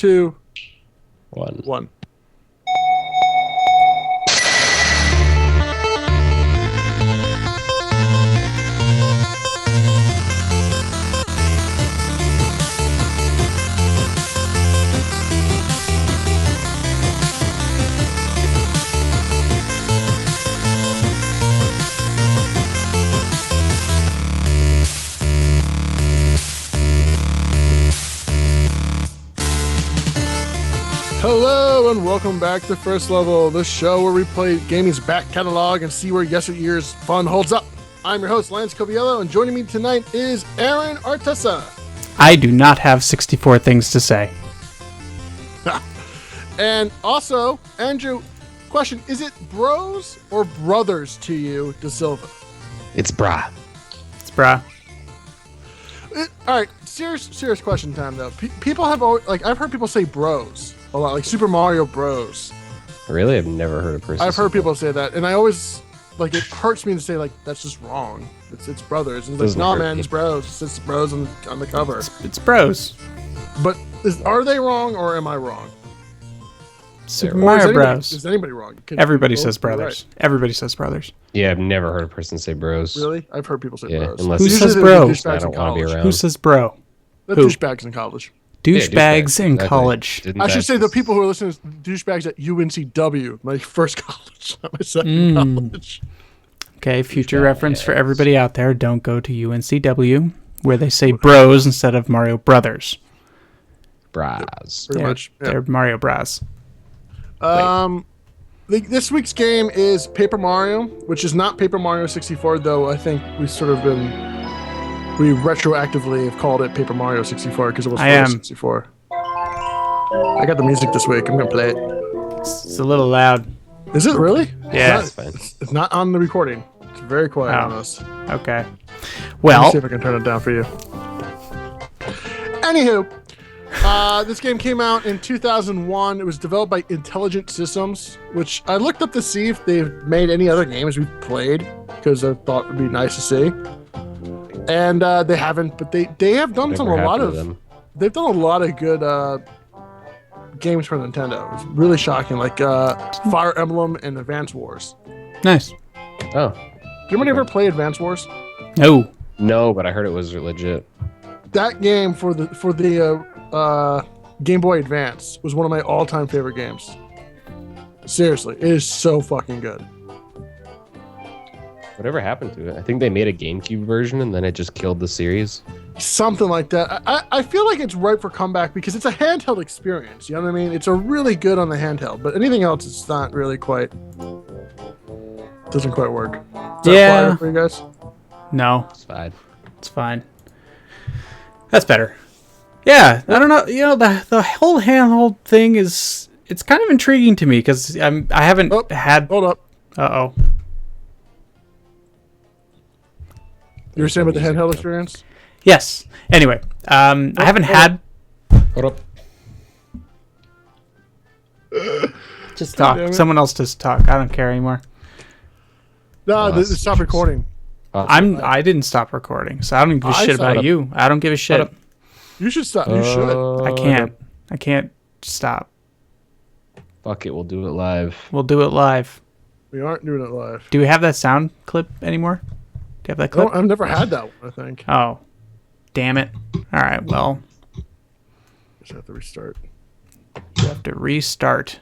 2, One. 1. Hello and welcome back to First Level, the show where we play gaming's back catalog and see where yesteryear's fun holds up. I'm your host, Lance Coviello, and joining me tonight is Aaron Artessa. I do not have 64 things to say. And also, Andrew, question, is it bros or brothers to you, De Silva? It's brah. It's brah. All right, serious question time, though. People have always, I've heard people say bros a lot, like Super Mario Bros. Really? I've never heard a person I've heard people say that, and I always, it hurts me to say, that's just wrong. It's brothers. And it's like, no, man, it's bros. It's bros on the cover. It's bros. But are they wrong, or am I wrong? Super Mario Bros. Is anybody wrong? Everybody says brothers. Right. Everybody says brothers. Yeah, I've never heard a person say bros. Really? I've heard people say bros. Who says bro? I don't want to be around. Who says bro? The douchebags in college. Douchebags in college. I should say the people who are listening to douchebags at UNCW, my first college, not my second college. Okay, future reference for everybody out there. Don't go to UNCW, where they say bros instead of Mario Brothers. Bras. Pretty much. Yeah. They're Mario Bras. This week's game is Paper Mario, which is not Paper Mario 64, though I think we retroactively have called it Paper Mario 64 because it was for 64. I got the music this week. I'm going to play it. It's a little loud. Is it really? Yeah. It's not on the recording. It's very quiet on us. Okay. Well, let me see if I can turn it down for you. Anywho, this game came out in 2001. It was developed by Intelligent Systems, which I looked up to see if they've made any other games we've played because I thought it would be nice to see. And they haven't, but they have done they've done a lot of good games for Nintendo. It's really shocking, like Fire Emblem and Advance Wars. Nice. Oh. Did anybody ever play Advance Wars? No, but I heard it was legit. That game for the Game Boy Advance was one of my all-time favorite games. Seriously, it is so fucking good. Whatever happened to it? I think they made a GameCube version and then it just killed the series. Something like that. I feel like it's ripe for comeback because it's a handheld experience. You know what I mean? It's a really good on the handheld, but anything else, it's not really quite. Doesn't quite work. Is that quiet for you guys? No. It's fine. It's fine. That's better. Yeah, I don't know. You know, the whole handheld thing it's kind of intriguing to me because I haven't had. Hold up. Uh-oh. You were saying about the handheld experience? Yes. Anyway, I haven't had. Hold up. Just talk. Someone else just talk. I don't care anymore. No, stop recording. I didn't stop recording, so I don't give a shit about you. I don't give a shit. You should stop. You should. I can't. I can't stop. Fuck it. We'll do it live. We'll do it live. We aren't doing it live. Do we have that sound clip anymore? Do you have that clip? No, I've never had that one, I think. Oh. Damn it. All right, well. Just have to restart. You have to restart.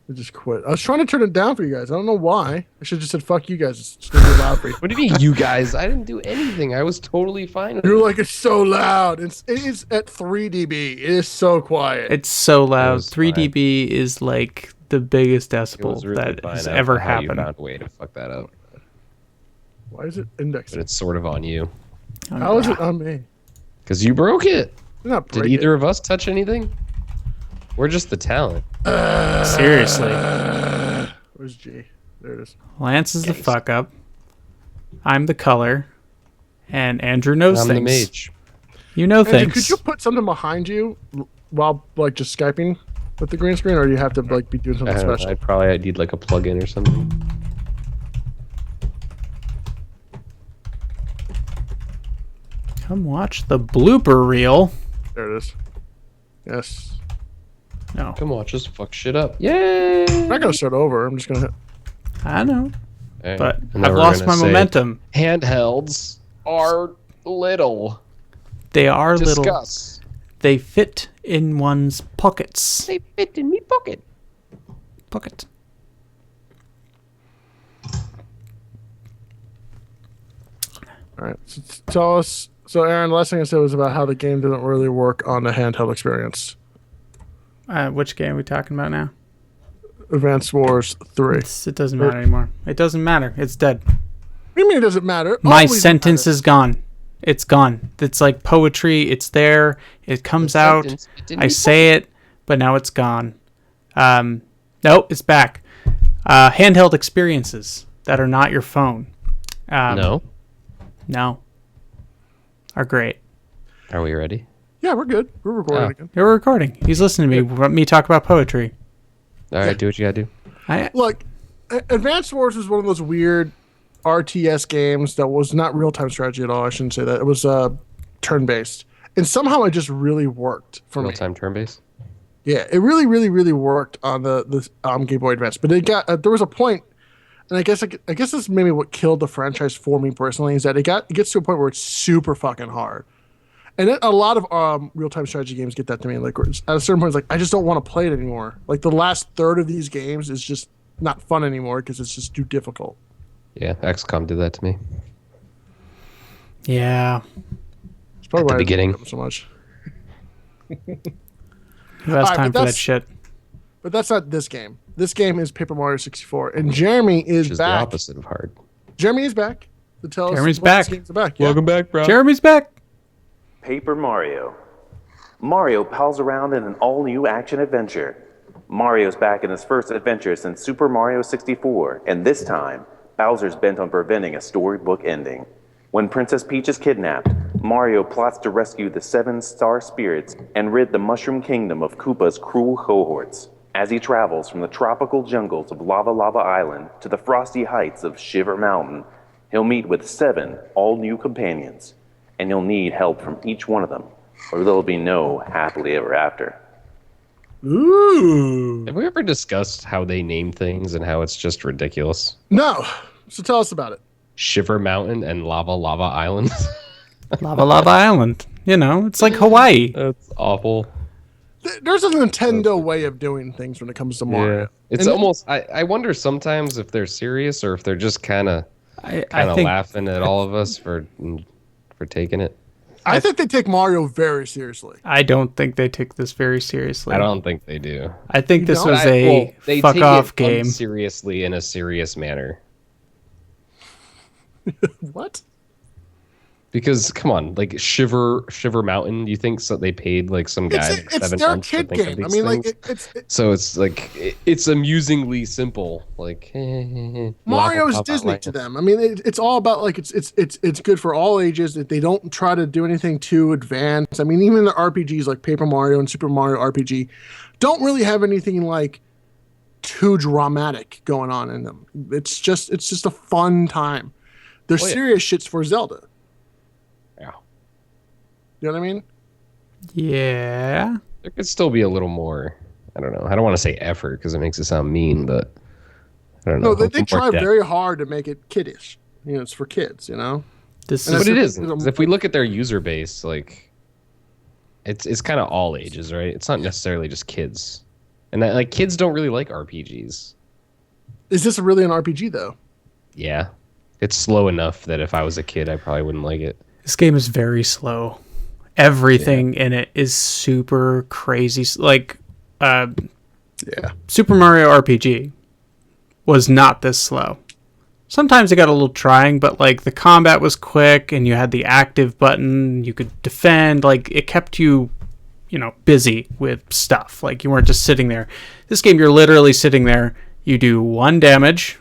I just quit. I was trying to turn it down for you guys. I don't know why. I should have just said, fuck you guys. It's too loud for you. What do you mean, you guys? I didn't do anything. I was totally fine with You're like, it's so loud. It is at 3 dB. It is so quiet. It's so loud. 3 dB is like the biggest decibel that has ever happened. You found a way to fuck that up. Why is it indexing? But it's sort of on you. How is it on me? Because you broke it. Did either of us touch anything? We're just the talent. Seriously. Where's G? There it is. Lance is the fuck up. I'm the color. And Andrew knows things. I'm the mage. You know Andrew, things. Could you put something behind you while just Skyping with the green screen, or do you have to be doing something special? I'd probably need a plug-in or something. Come watch the blooper reel. There it is. Yes. No. Come watch us fuck shit up. Yay! I'm not gonna start over. I'm just gonna hit. I know. Alright, But and then I've we're lost gonna my say, momentum. Handhelds are little. They are little. Discuss. They fit in one's pockets. They fit in me pocket. Pocket. All right. So tell us. So, Aaron, the last thing I said was about how the game doesn't really work on the handheld experience. Which game are we talking about now? Advanced Wars 3. It doesn't matter anymore. It doesn't matter. It's dead. What do you mean it doesn't matter? My Always sentence matter. is gone. It's gone. It's like poetry. It's there. It comes out. I say it, but now it's gone. Nope, it's back. Handheld experiences that are not your phone. No. Are great. Are we ready? Yeah, we're good. We're recording again. They were recording. He's listening to me. Let me talk about poetry. All right, do what you gotta do. Look, Advanced Wars was one of those weird RTS games that was not real-time strategy at all. I shouldn't say that. It was turn-based. And somehow it just really worked for me. Real-time turn-based? Yeah, it really, really, really worked on the Game Boy Advance. But it got there was a point, and I guess this is maybe what killed the franchise for me personally, is that it gets to a point where it's super fucking hard. And a lot of real-time strategy games get that to me. Like at a certain point, it's like I just don't want to play it anymore. Like the last third of these games is just not fun anymore because it's just too difficult. Yeah, XCOM did that to me. Yeah. It's probably At the why I beginning. like them so much. Who has All right, time but for that shit? But that's not this game. This game is Paper Mario 64, and Jeremy is Which is back. the opposite of hard. Jeremy is back to tell Jeremy's us what back. this game's about. Yeah. Welcome back, bro. Jeremy's back. Paper Mario. Mario pals around in an all-new action-adventure. Mario's back in his first adventure since Super Mario 64, and this time, Bowser's bent on preventing a storybook ending. When Princess Peach is kidnapped, Mario plots to rescue the 7 star spirits and rid the Mushroom Kingdom of Koopa's cruel cohorts. As he travels from the tropical jungles of Lava Lava Island to the frosty heights of Shiver Mountain, he'll meet with 7 all-new companions, and you'll need help from each one of them, or there'll be no happily ever after. Ooh. Have we ever discussed how they name things and how it's just ridiculous? No. So tell us about it. Shiver Mountain and Lava Lava Island. Lava Lava Island. You know, it's like Hawaii. That's awful. There's a Nintendo way of doing things when it comes to Mario. Yeah. It's And almost, I wonder sometimes if they're serious or if they're just kind of I think laughing at all of us for taking it. I think they take Mario very seriously. I don't think they took this very seriously. I don't think they do. I think this don't? was a They fuck take off it game. seriously in a serious manner. What? Because come on, like Shiver Mountain, you think so they paid like some guy It's 7 their months to kid think of game. these I mean, like things? it's So it's like it's amusingly simple. Like Mario's Disney to them. I mean, it's all about like it's good for all ages. They don't try to do anything too advanced. I mean, even the RPGs like Paper Mario and Super Mario RPG don't really have anything like too dramatic going on in them. It's just a fun time. They're Oh, yeah. serious shits for Zelda. Yeah. You know what I mean? Yeah. There could still be a little more. I don't know. I don't want to say effort because it makes it sound mean, but I don't know. No, they a little try more depth. very hard to make it kiddish. You know, it's for kids. You know. This And is But it It's- isn't. it's- 'Cause if we look at their user base, like it's kind of all ages, right? It's not necessarily just kids, and that, like kids don't really like RPGs. Is this really an RPG though? Yeah, it's slow enough that if I was a kid, I probably wouldn't like it. This game is very slow. Everything in it is super crazy. Like, Yeah. Super Mario RPG was not this slow. Sometimes it got a little trying, but like the combat was quick and you had the active button, you could defend, like it kept you, busy with stuff. Like you weren't just sitting there. This game, you're literally sitting there, you do 1 damage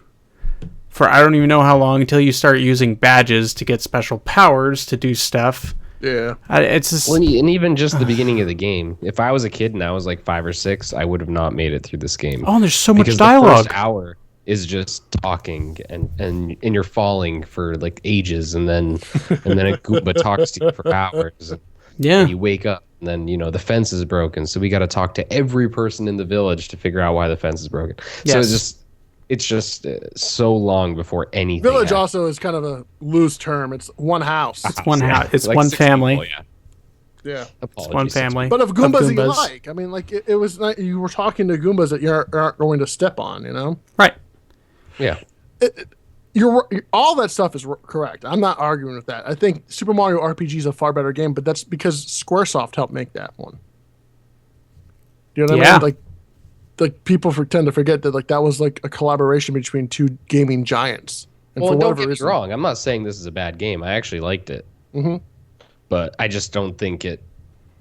for I don't even know how long until you start using badges to get special powers to do stuff. Yeah. It's just Well, and even just the beginning of the game. If I was a kid and I was like 5 or 6, I would have not made it through this game. oh, there's so much because dialogue. the first hour is just talking and you're falling for like ages, and then a Goomba talks to you for hours. Yeah. And you wake up, and then the fence is broken, so we got to talk to every person in the village to figure out why the fence is broken. So Yes. it's just so long before anything. Village happens. also is kind of a loose term. It's one house. It's one house. It's Like one 6 family. people, yeah. Yeah. Apologies, One 6 family. But of Goombas that you Goombas. like, I mean, like it was not, you were talking to Goombas that you aren't going to step on, you know? Right. Yeah. All that stuff is correct. I'm not arguing with that. I think Super Mario RPG is a far better game, but that's because SquareSoft helped make that one. You know what I mean? Like people tend to forget that that was like a collaboration between two gaming giants. And Well, for don't whatever get me reason, wrong. I'm not saying this is a bad game. I actually liked it. Mm-hmm. But I just don't think it.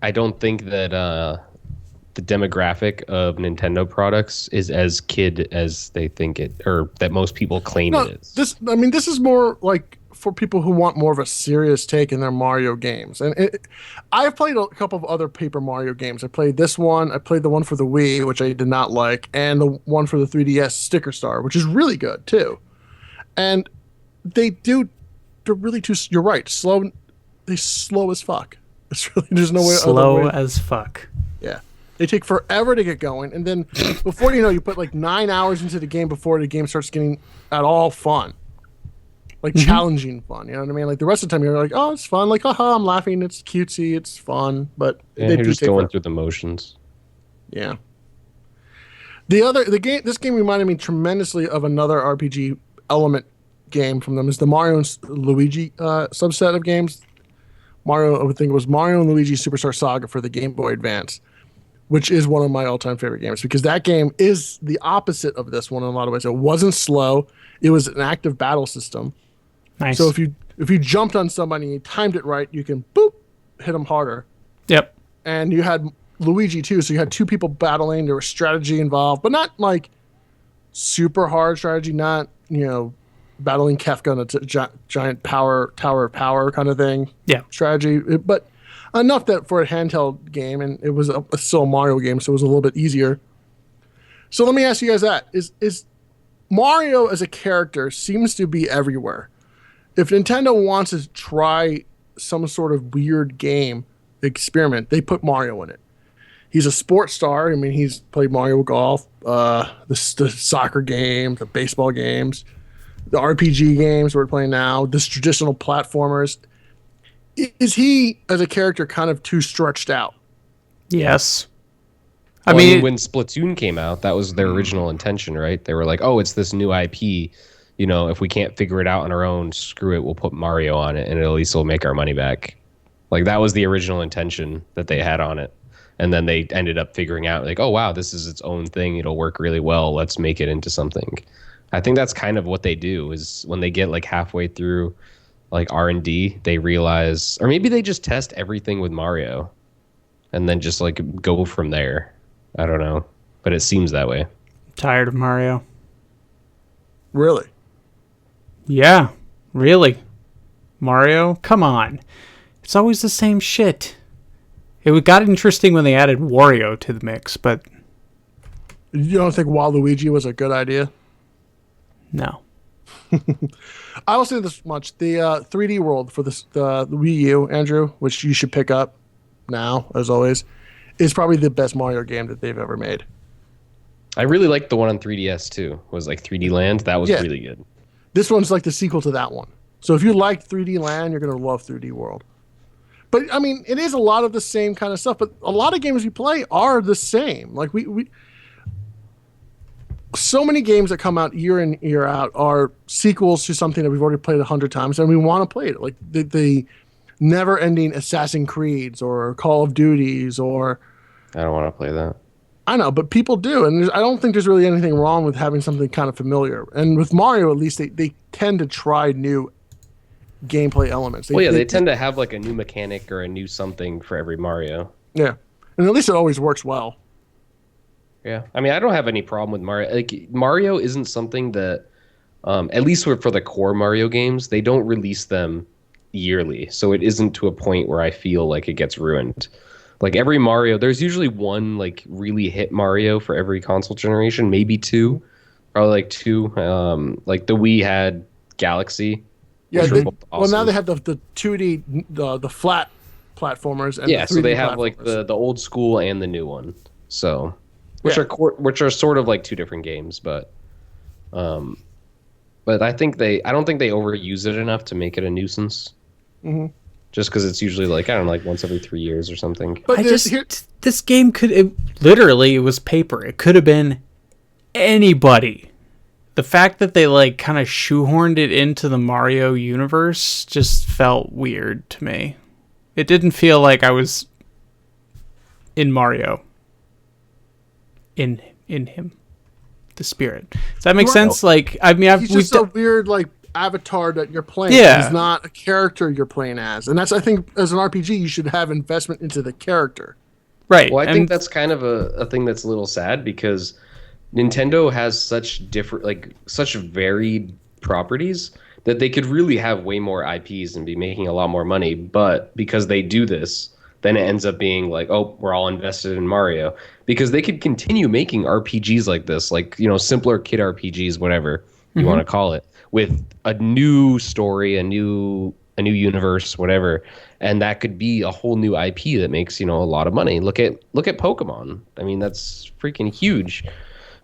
I don't think that the demographic of Nintendo products is as kid as they think it, or that most people claim it is. This is more like for people who want more of a serious take in their Mario games. And I've played a couple of other Paper Mario games. I played this one. I played the one for the Wii, which I did not like, and the one for the 3DS, Sticker Star, which is really good too. And they're really too. You're right. Slow. They slow as fuck. It's really there's no way. Slow as fuck. Yeah. They take forever to get going, and then before you know, you put like 9 hours into the game before the game starts getting at all fun, like challenging fun. You know what I mean? Like the rest of the time, you're like, oh, it's fun. Like, haha, I'm laughing. It's cutesy. It's fun. But Yeah, they you're do just take going forever. through the motions. Yeah. This game reminded me tremendously of another RPG element game from them. Is the Mario and Luigi subset of games. Mario, I would think it was Mario and Luigi Superstar Saga for the Game Boy Advance, which is one of my all-time favorite games because that game is the opposite of this one in a lot of ways. It wasn't slow; it was an active battle system. Nice. So if you jumped on somebody and you timed it right, you can boop hit them harder. Yep. And you had Luigi too, so you had two people battling. There was strategy involved, but not like super hard strategy. Not battling Kefka on a giant tower of power kind of thing. Yeah. Strategy, but enough that for a handheld game, and it was still a Mario game, so it was a little bit easier. So let me ask you guys that. Is Mario as a character seems to be everywhere. If Nintendo wants to try some sort of weird game experiment, they put Mario in it. He's a sports star. I mean, he's played Mario Golf, the soccer game, the baseball games, the RPG games we're playing now, this traditional platformers. Is he, as a character, kind of too stretched out? Yes. Well, I mean, when Splatoon came out, that was their original intention, right? They were like, "Oh, it's this new IP. If we can't figure it out on our own, screw it. We'll put Mario on it, and at least we'll make our money back." Like that was the original intention that they had on it, and then they ended up figuring out, like, "Oh wow, this is its own thing. It'll work really well. Let's make it into something." I think that's kind of what they do. Is when they get like halfway through, like R&D, they realize, or maybe they just test everything with Mario, and then just like go from there. I don't know, but it seems that way. tired of Mario. Really? Yeah, really. Mario, come on. It's always the same shit. It got interesting when they added Wario to the mix, but You don't think Waluigi was a good idea? no. I will say this much: the 3D World for the Wii U, Andrew, which you should pick up now, as always, is probably the best Mario game that they've ever made. I really liked the one on 3DS too. It was like 3D Land. That was Yeah. really good. This one's like the sequel to that one. So if you like 3D Land, you're gonna love 3D World. But I mean, it is a lot of the same kind of stuff. But a lot of games we play are the same. Like we so many games that come out year in year out are sequels to something that we've already played 100 times, and we want to play it. Like the never-ending Assassin's Creeds or Call of Duties or I don't want to play that. I know, but people do, and I don't think there's really anything wrong with having something kind of familiar. And with Mario, at least, they tend to try new gameplay elements. They tend to have like a new mechanic or a new something for every Mario. Yeah, and at least it always works well. Yeah, I mean, I don't have any problem with Mario. Like Mario isn't something that, at least for the core Mario games, they don't release them yearly, so it isn't to a point where I feel like it gets ruined. Like every Mario, there's usually one like really hit Mario for every console generation, maybe two, probably like two. Like the Wii had Galaxy. Yeah, which were both well now awesome. they have the 2D the flat platformers and Yeah, the 3D so they have like platformers. the old school and the new one. So, which Yeah. which are sort of like two different games, um, but I don't think they overuse it enough to make it a nuisance. hmm Just because it's usually like I don't know, like once every 3 years or something. But I the- just here, this game literally it was paper. It could have been anybody. The fact that they like kind of shoehorned it into the Mario universe just felt weird to me. It didn't feel like I was in Mario. In him, the spirit. Does that make Right. sense? Like, I mean, he's just a weird like avatar that you're playing. Yeah. He's not a character you're playing as, and that's I think as an RPG you should have investment into the character. right. Well, I and think that's kind of a thing that's a little sad because Nintendo has such different, like such varied properties that they could really have way more IPs and be making a lot more money. But because they do this, then it ends up being like, oh, we're all invested in Mario because they could continue making RPGs like this, like, you know, simpler kid RPGs, whatever you want to call it, with a new story, a new universe, whatever, and that could be a whole new IP that makes, you know, a lot of money. Look at Pokemon. I mean, that's freaking huge.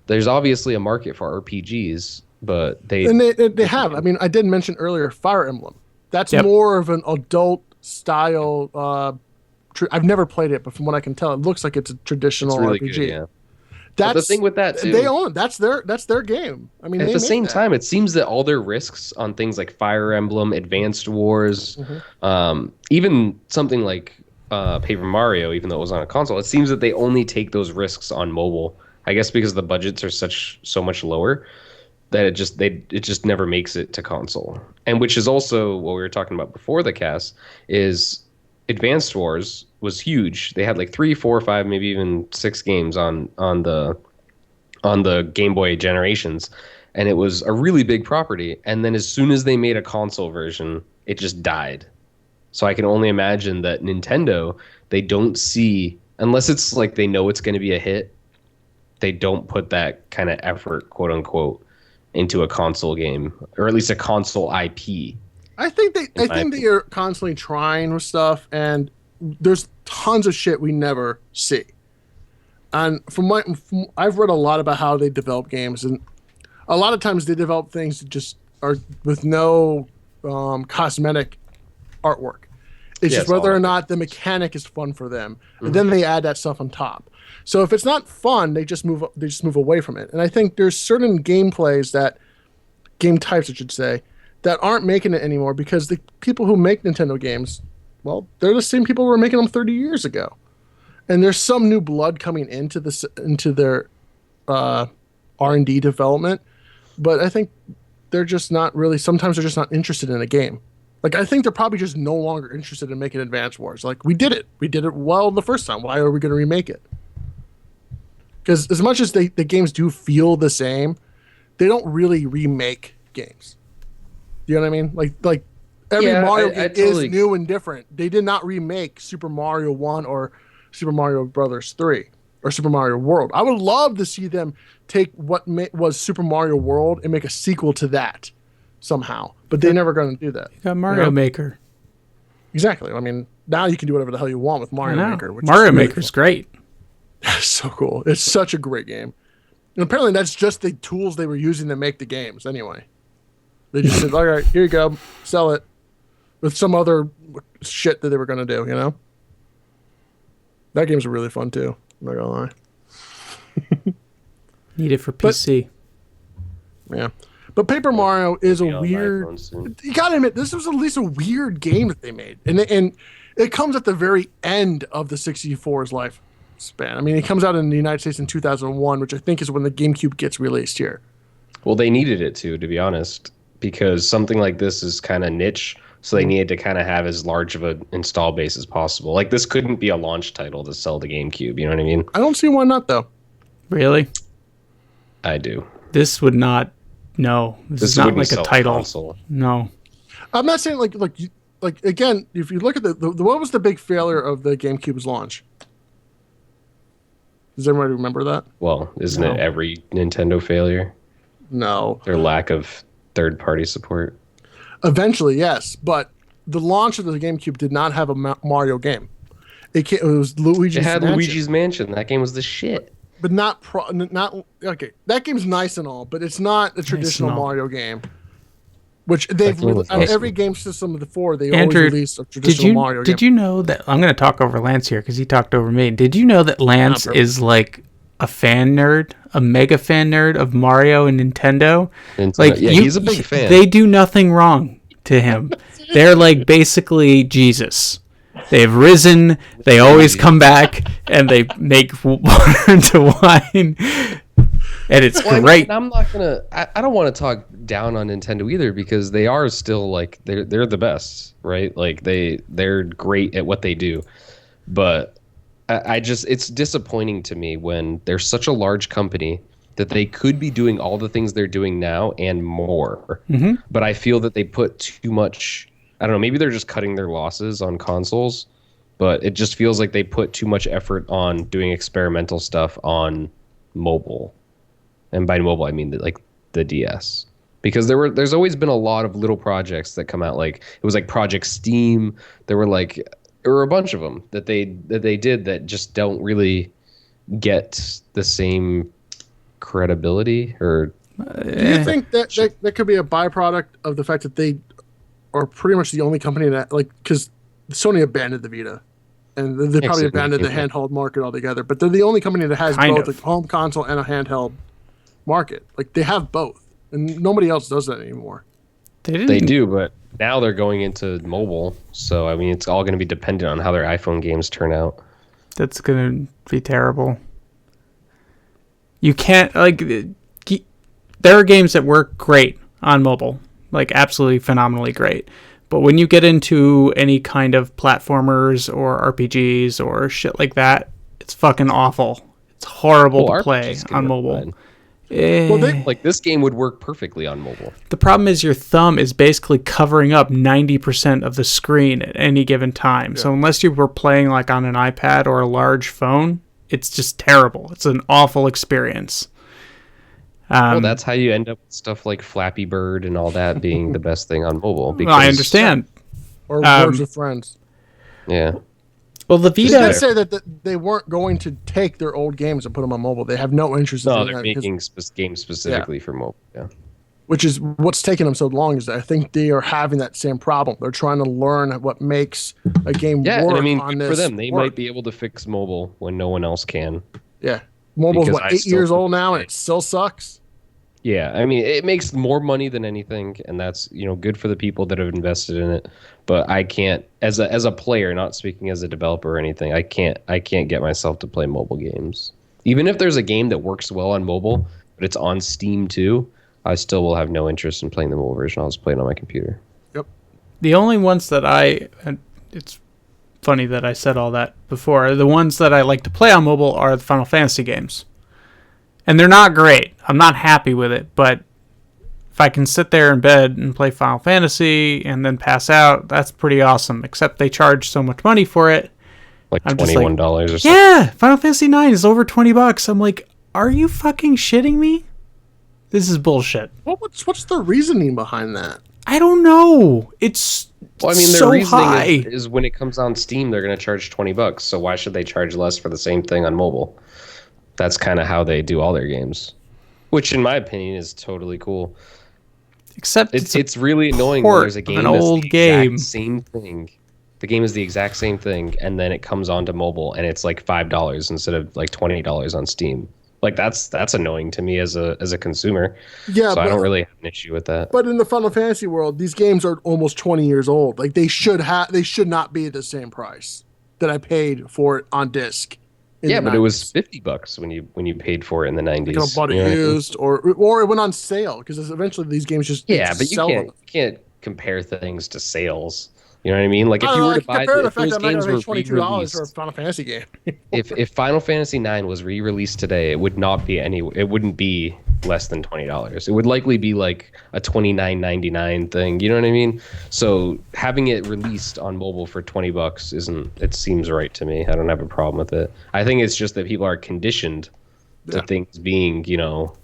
There's obviously a market for RPGs, but And they have. I mean, I did mention earlier Fire Emblem. That's Yep. more of an adult style. I've never played it, but from what I can tell, it looks like it's a traditional it's really RPG. good, yeah. That's But the thing with that too, they own. That's their game. I mean, at they the make same that. time, it seems that all their risks on things like Fire Emblem, Advanced Wars, even something like Paper Mario, even though it was on a console, it seems that they only take those risks on mobile. I guess because the budgets are so much lower that it just never makes it to console. And which is also what we were talking about before the cast is Advanced Wars was huge. They had like 3, 4, 5, maybe even 6 games on the Game Boy generations, and it was a really big property. And then as soon as they made a console version, it just died. So I can only imagine that Nintendo, they don't see, unless it's like they know it's going to be a hit, they don't put that kind of effort, quote unquote, into a console game, or at least a console IP. I think they my are constantly trying with stuff, and there's tons of shit we never see. And I've read a lot about how they develop games, and a lot of times they develop things that just are with no cosmetic artwork. It's Yeah, just it's all whether or epic. not the mechanic is fun for them, and then they add that stuff on top. So if it's not fun, they just move away from it. And I think there's certain game types, I should say, that aren't making it anymore because the people who make Nintendo games, well, they're the same people who were making them 30 years ago. And there's some new blood coming into their R&D development, but I think they're just not really. Sometimes they're just not interested in a game. Like I think they're probably just no longer interested in making Advance Wars. Like we did it well the first time. Why are we going to remake it? Because as much as the games do feel the same, they don't really remake games. You know what I mean? Like every Yeah, Mario I game totally- is new and different. They did not remake Super Mario 1 or Super Mario Brothers 3 or Super Mario World. I would love to see them take what was Super Mario World and make a sequel to that somehow. But they're never going to do that. You got Mario know? Maker. Exactly. I mean, now you can do whatever the hell you want with I Mario know. Maker. Which Mario is really Maker's fun. great. So cool. It's such a great game. And apparently that's just the tools they were using to make the games anyway. They just said, all right, here you go, sell it with some other shit that they were going to do, you know? That game's really fun too. I'm not going to lie. Need it for PC. Yeah. But Paper Mario is a Be on weird. iPhone soon. You gotta admit, this was at least a weird game that they made, and it comes at the very end of the 64's lifespan. I mean, it comes out in the United States in 2001, which I think is when the GameCube gets released here. Well, they needed it to be honest, because something like this is kind of niche, so they needed to kind of have as large of an install base as possible. Like this couldn't be a launch title to sell the GameCube. You know what I mean? I don't see why not though. Really? I do. This would not. No, this is not wouldn't like a sell title. console. No. I'm not saying like again, if you look at the what was the big failure of the GameCube's launch? Does everybody remember that? Well, isn't No. it every Nintendo failure? No. Their lack of third-party support. Eventually, yes, but the launch of the GameCube did not have a Mario game. It was Luigi's It had Mansion, Luigi's Mansion. That game was the shit. but not okay. That game's nice and all, but it's not a traditional and all. Mario game. Which they've game was awesome. every game system before they Andrew, always release a traditional Mario game. Did you know that I'm going to talk over Lance here because he talked over me? Did you know that Lance is like a fan nerd, a mega fan nerd of Mario and Nintendo? Like, yeah, he's a big fan. They do nothing wrong to him. They're like basically Jesus. They've risen. They always come back and they make water into wine. And it's great. I'm not gonna. I don't want to talk down on Nintendo either because they are still like they're the best, right? Like they're great at what they do, but I just it's disappointing to me when they're such a large company that they could be doing all the things they're doing now and more. Mm-hmm. But I feel that they put too much. I don't know. Maybe they're just cutting their losses on consoles, but it just feels like they put too much effort on doing experimental stuff on mobile. And by mobile, I mean like the DS, because there's always been a lot of little projects that come out. Like it was like Project Steam. There were a bunch of them that they did that just don't really get the same credibility. Or do you think that could be a byproduct of the fact that they are pretty much the only company that because Sony abandoned the Vita. And they probably abandoned the handheld market altogether. But they're the only company that has both a home console and a handheld market. Like they have both, and nobody else does that anymore. They do, but now they're going into mobile. So I mean, it's all going to be dependent on how their iPhone games turn out. That's going to be terrible. You can't there are games that work great on mobile, like absolutely phenomenally great. But when you get into any kind of platformers or RPGs or shit like that, it's fucking awful. It's horrible to play on mobile. Like this game would work perfectly on mobile. The problem is your thumb is basically covering up 90% of the screen at any given time. Yeah. So unless you were playing like on an iPad or a large phone, it's just terrible. It's an awful experience. Well, that's how you end up with stuff like Flappy Bird and all that being the best thing on mobile. Because, I understand. Or Words with Friends. Yeah. Well, the Vita... They say that they weren't going to take their old games and put them on mobile. They have no interest in that. No, they're making games specifically for mobile. Yeah. Which is what's taking them so long is that I think they are having that same problem. They're trying to learn what makes a game work and I mean, on for this. them, they might be able to fix mobile when no one else can. Yeah. Mobile's 8 years old now and it still sucks? Yeah, I mean, it makes more money than anything, and that's good for the people that have invested in it. But I can't, as a player, not speaking as a developer or anything, I can't get myself to play mobile games. Even if there's a game that works well on mobile, but it's on Steam too, I still will have no interest in playing the mobile version. I'll just play it on my computer. Yep. The only ones that it's funny that I said all that before. The ones that I like to play on mobile are the Final Fantasy games. And they're not great. I'm not happy with it, but if I can sit there in bed and play Final Fantasy and then pass out, that's pretty awesome. Except they charge so much money for it. Like $21 or something. Yeah, Final Fantasy 9 is over $20. I'm like, are you fucking shitting me? This is bullshit. What's the reasoning behind that? I don't know. It's well, I mean, their so reasoning high. Is when it comes on Steam, they're going to charge $20. So why should they charge less for the same thing on mobile? That's kind of how they do all their games, which, in my opinion, is totally cool. Except it's really annoying when there's a game that's the game. Exact same thing. The game is the exact same thing, and then it comes onto mobile, and it's like $5 instead of like $20 on Steam. Like that's annoying to me as a consumer. Yeah, so I don't really have an issue with that. But in the Final Fantasy world, these games are almost 20 years old. Like they should not be at the same price that I paid for it on disc. Yeah, but it was $50 when you paid for it in the 90s. Like I bought it used, or it went on sale because eventually these games just but you can't compare things to sales. You know what I mean? Like if you were to buy the fact those that I'm games not were going to pay $22 for a Final Fantasy game. if Final Fantasy 9 was re-released today, it would not be it wouldn't be less than $20. It would likely be like a $29.99 thing. You know what I mean? So having it released on mobile for $20 it seems right to me. I don't have a problem with it. I think it's just that people are conditioned to things being,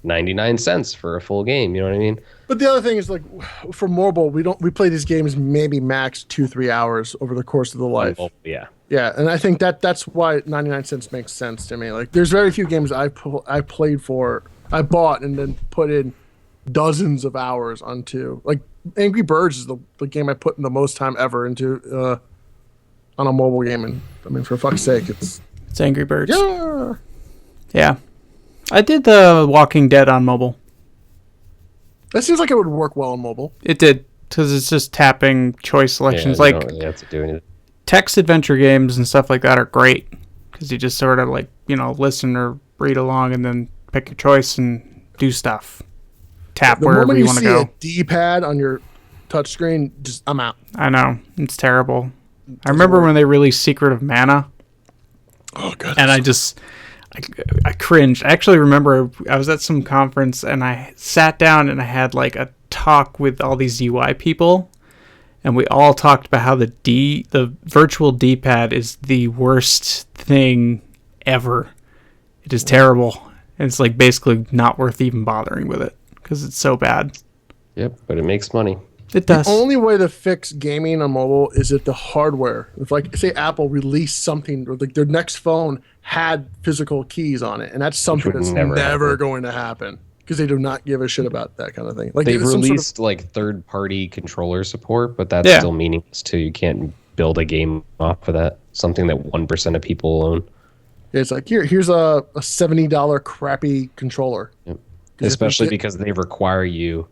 99 cents for a full game. You know what I mean? But the other thing is, like, for mobile, we play these games maybe max 2-3 hours over the course of the life. Yeah. Yeah, and I think that's why 99 cents makes sense to me. Like, there's very few games I bought and then put in dozens of hours onto. Like, Angry Birds is the game I put in the most time ever into on a mobile game, and I mean, for fuck's sake, it's Angry Birds. yeah. Yeah. I did the Walking Dead on mobile. That seems like it would work well on mobile. It did, because it's just tapping choice selections. You Like, don't really have to do anything. text adventure games and stuff like that are great, because you just sort of, like, listen or read along and then pick your choice and do stuff. Tap The wherever moment you you want to see go. a D-pad on your touchscreen, just I'm out. I know. It's terrible. I remember when they released Secret of Mana, Oh god. and I cringed. I actually remember I was at some conference and I sat down and I had like a talk with all these UI people, and we all talked about how the virtual D-pad is the worst thing ever. It is terrible. And it's like basically not worth even bothering with it because it's so bad. Yep, but it makes money. It does. The only way to fix gaming on mobile is if the hardware, if like say Apple released something, or like their next phone had physical keys on it, and that's something would that's never never happen. going to happen because they do not give a shit about that kind of thing. Like They've there's some released like third-party controller support, but that's Yeah. still meaningless too. You can't build a game off of that. Something that 1% of people own. it's like here's a $70 crappy controller. Yep. 'Cause if Especially it- because they require you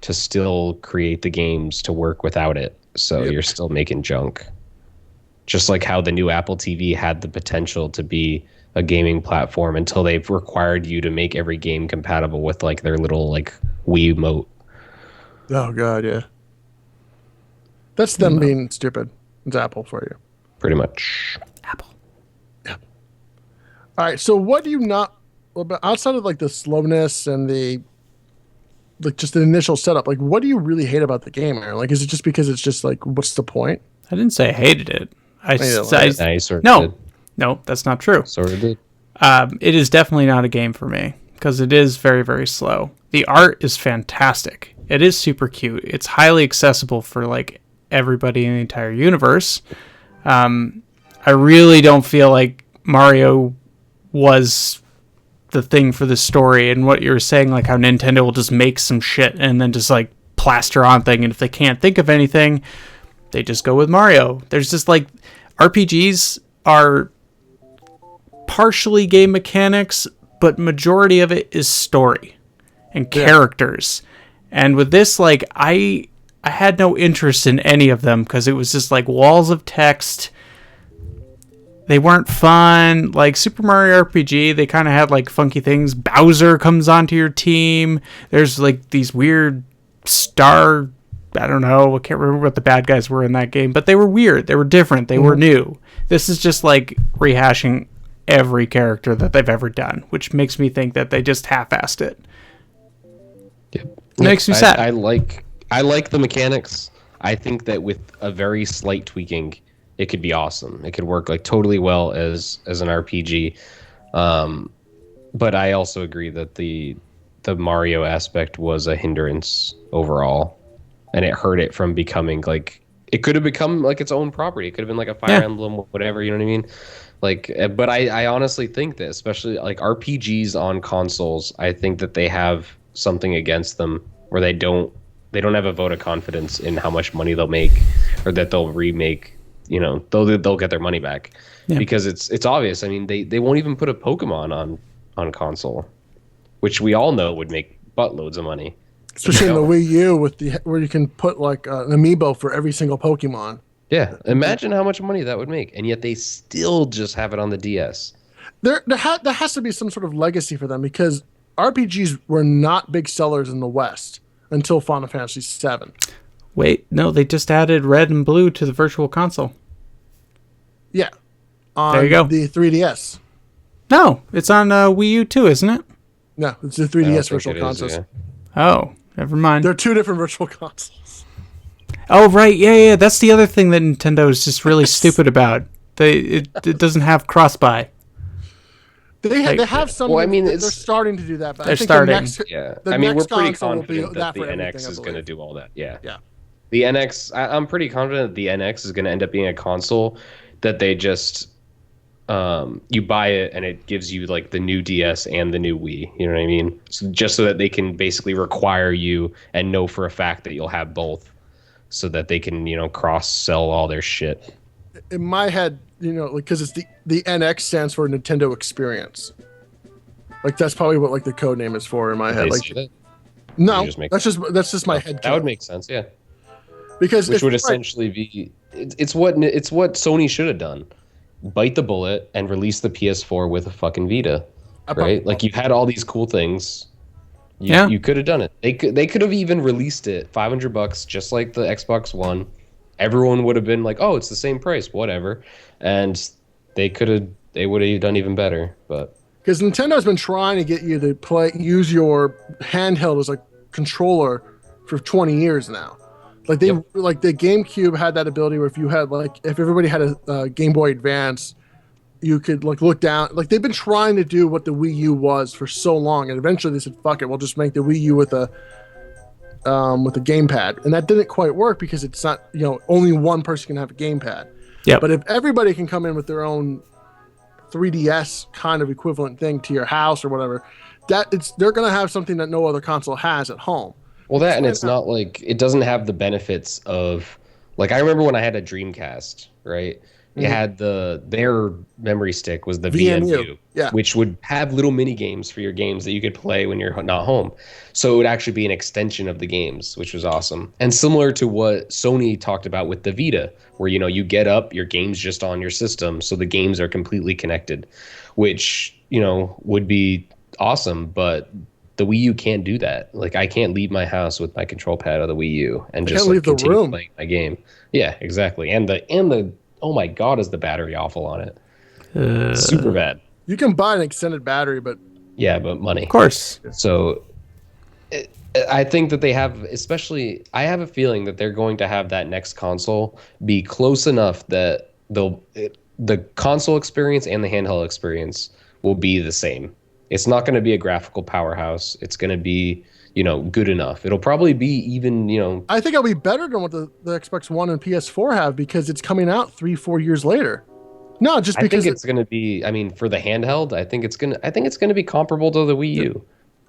to still create the games to work without it. So Yep. you're still making junk. Just like how the new Apple TV had the potential to be a gaming platform until they've required you to make every game compatible with like their little like Wiimote. Oh god, yeah. That's them being stupid. It's Apple for you. Pretty much. Apple. All right, so what do you not outside of like the slowness and the like just the initial setup, like what do you really hate about the game, Aaron? Like is it just because it's just like what's the point? I didn't say I hated it. Nah, you sort of No, did. no, that's not true. Sort of did. It is definitely not a game for me because it is very, very slow. The art is fantastic. It is super cute. It's highly accessible for like everybody in the entire universe. I really don't feel like Mario was the thing for the story, and what you were saying, like how Nintendo will just make some shit and then just like plaster on thing, and if they can't think of anything, they just go with Mario. There's just like RPGs are partially game mechanics, but majority of it is story and characters. And with this, like I had no interest in any of them because it was just like walls of text. They weren't fun. Like Super Mario RPG, they kind of had like funky things. Bowser comes onto your team. There's like these weird star, I don't know, I can't remember what the bad guys were in that game, but they were weird. They were different. They were new. This is just like rehashing every character that they've ever done, which makes me think that they just half-assed it. Yep. It makes me sad. I like the mechanics. I think that with a very slight tweaking, it could be awesome. It could work like totally well as an RPG. But I also agree that the Mario aspect was a hindrance overall, and it hurt it from becoming like it could have become like its own property. It could have been like a Fire Emblem, whatever. You know what I mean? Like, but I honestly think that, especially like RPGs on consoles, I think that they have something against them where they don't have a vote of confidence in how much money they'll make, or that they'll remake. You know, they'll get their money back because it's obvious. I mean, they won't even put a Pokemon on console, which we all know would make buttloads of money. Especially in the Wii U with where you can put like an amiibo for every single Pokemon. Yeah, imagine how much money that would make, and yet they still just have it on the DS. There has to be some sort of legacy for them because RPGs were not big sellers in the West until Final Fantasy VII. Wait, no, they just added red and blue to the Virtual Console. Yeah, on There you go. the 3DS. No, it's on Wii U too, isn't it? No, it's the I don't 3DS think Virtual it is, Consoles. yeah. Oh, never mind. They're two different Virtual Consoles. Oh, right, yeah. That's the other thing that Nintendo is just really stupid about. It doesn't have cross-buy. They have some. Well, I mean, they're starting to do that, but They're I think starting. the next, yeah. the I mean, we're next pretty console will be confident that that the for NX everything, is I going to believe. do all that. Yeah. Yeah. The NX, I'm pretty confident that the NX is going to end up being a console that they just you buy it and it gives you like the new DS and the new Wii. You know what I mean? So just so that they can basically require you and know for a fact that you'll have both, so that they can cross sell all their shit. In my head, because it's the NX stands for Nintendo Experience. Like that's probably what like the code name is for in my Did head. they Like say that? no, just make- that's just my head. That would make sense. Yeah. because Which would right, essentially be it's what Sony should have done. Bite the bullet and release the PS4 with a fucking Vita, right? Like you had all these cool things. You could have done it. They could have even released it $500 just like the Xbox One. Everyone would have been like, "Oh, it's the same price, whatever." And they would have done even better, but because Nintendo's been trying to get you to use your handheld as a controller for 20 years now. Like like the GameCube had that ability where if everybody had a Game Boy Advance, you could like look down. Like they've been trying to do what the Wii U was for so long, and eventually they said, "Fuck it, we'll just make the Wii U with a gamepad," and that didn't quite work because it's not only one person can have a gamepad. Yeah. But if everybody can come in with their own 3DS kind of equivalent thing to your house or whatever, they're gonna have something that no other console has at home. well, that and it's not like it doesn't have the benefits of like I remember when I had a Dreamcast, right? It had their memory stick was the VMU, yeah, which would have little mini games for your games that you could play when you're not home. So it would actually be an extension of the games, which was awesome. And similar to what Sony talked about with the Vita, where you get up, your game's just on your system, so the games are completely connected, which would be awesome, but the Wii U can't do that. Like I can't leave my house with my control pad of the Wii U and just leave the continue room playing my game. Yeah, exactly. And the oh my god, is the battery awful on it? Super bad. You can buy an extended battery, but Yeah, but money. Of course. So I think that they have, especially, I have a feeling that they're going to have that next console be close enough that the console experience and the handheld experience will be the same. It's not going to be a graphical powerhouse. It's going to be, good enough. It'll probably be even, I think it'll be better than what the Xbox One and PS4 have because it's coming out 3-4 years later. No, just because I think it's going to be. I mean, for the handheld, I think it's going to be comparable to the Wii U.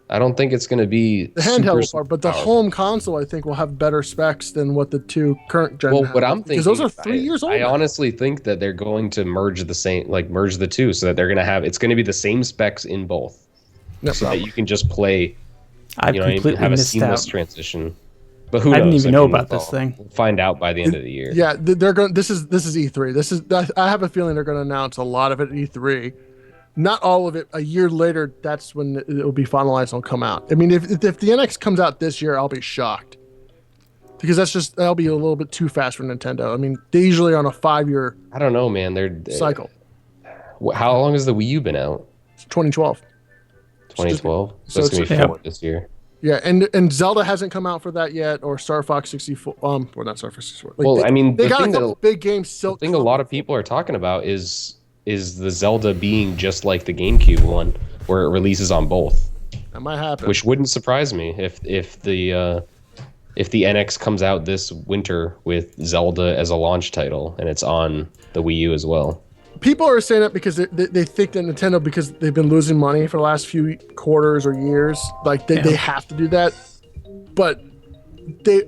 I don't think it's going to be the handheld part, but the home console I think will have better specs than what the two current gen. Well, have, what I'm thinking, because those are 3 years old. I honestly think that they're going to merge the two, so that they're going to have it's going to be the same specs in both, so that you can just play. I completely have a missed seamless out. transition. But who knows? I didn't even know about we'll this thing. We'll find out by the end of the year. Yeah, they're going. This is E3. I have a feeling they're going to announce a lot of it at E3. Not all of it. A year later, that's when it will be finalized and will come out. I mean, if the NX comes out this year, I'll be shocked because that'll be a little bit too fast for Nintendo. I mean, they usually are on a 5-year. I don't know, man. They're cycle. How long has the Wii U been out? It's 2012. 2012. So it's gonna be it's- 4 this year. Yeah, and Zelda hasn't come out for that yet, or Star Fox 64. Well, not Star Fox 64. Like, Well, I mean, they the got a thing couple big games. The Silk. thing a lot of people are talking about is the Zelda being just like the GameCube one, where it releases on both. That might happen. Which wouldn't surprise me if the NX comes out this winter with Zelda as a launch title and it's on the Wii U as well. People are saying that because they think that Nintendo, because they've been losing money for the last few quarters or years, like they have to do that. But they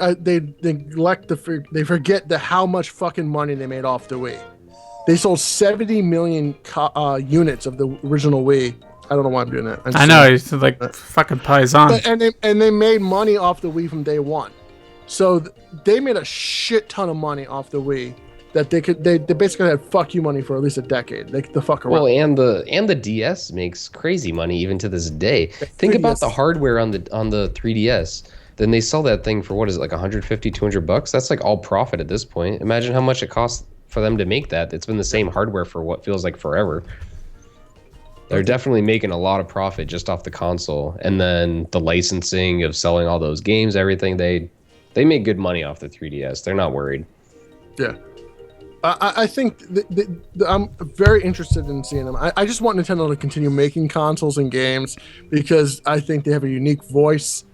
neglect they forget how much fucking money they made off the Wii. They sold 70 million units of the original Wii. I don't know why I'm doing that. I know, it's like fucking Paisan. And they made money off the Wii from day one. So they made a shit ton of money off the Wii that they basically had fuck you money for at least a decade. The fuck around. Well, and the DS makes crazy money even to this day. Think about the hardware on the 3DS. Then they sell that thing for what is it, like $150-$200? That's like all profit at this point. Imagine how much it costs for them to make that. It's been the same hardware for what feels like forever. They're definitely making a lot of profit just off the console, and then the licensing of selling all those games, everything. They make good money off the 3DS. They're not worried. Yeah. I think I'm very interested in seeing them. I just want Nintendo to continue making consoles and games because I think they have a unique voice.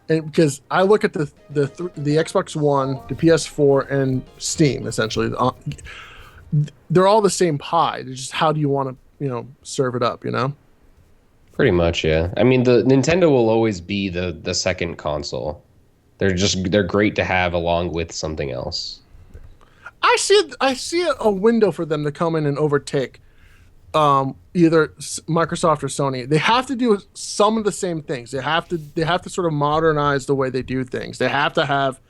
And because I look at the Xbox One, the PS4, and Steam, essentially, they're all the same pie. It's just how do you want to, serve it up, Pretty much, yeah. I mean, the Nintendo will always be the second console. They're great to have along with something else. I see a window for them to come in and overtake either Microsoft or Sony. They have to do some of the same things. They have to sort of modernize the way they do things. They have to have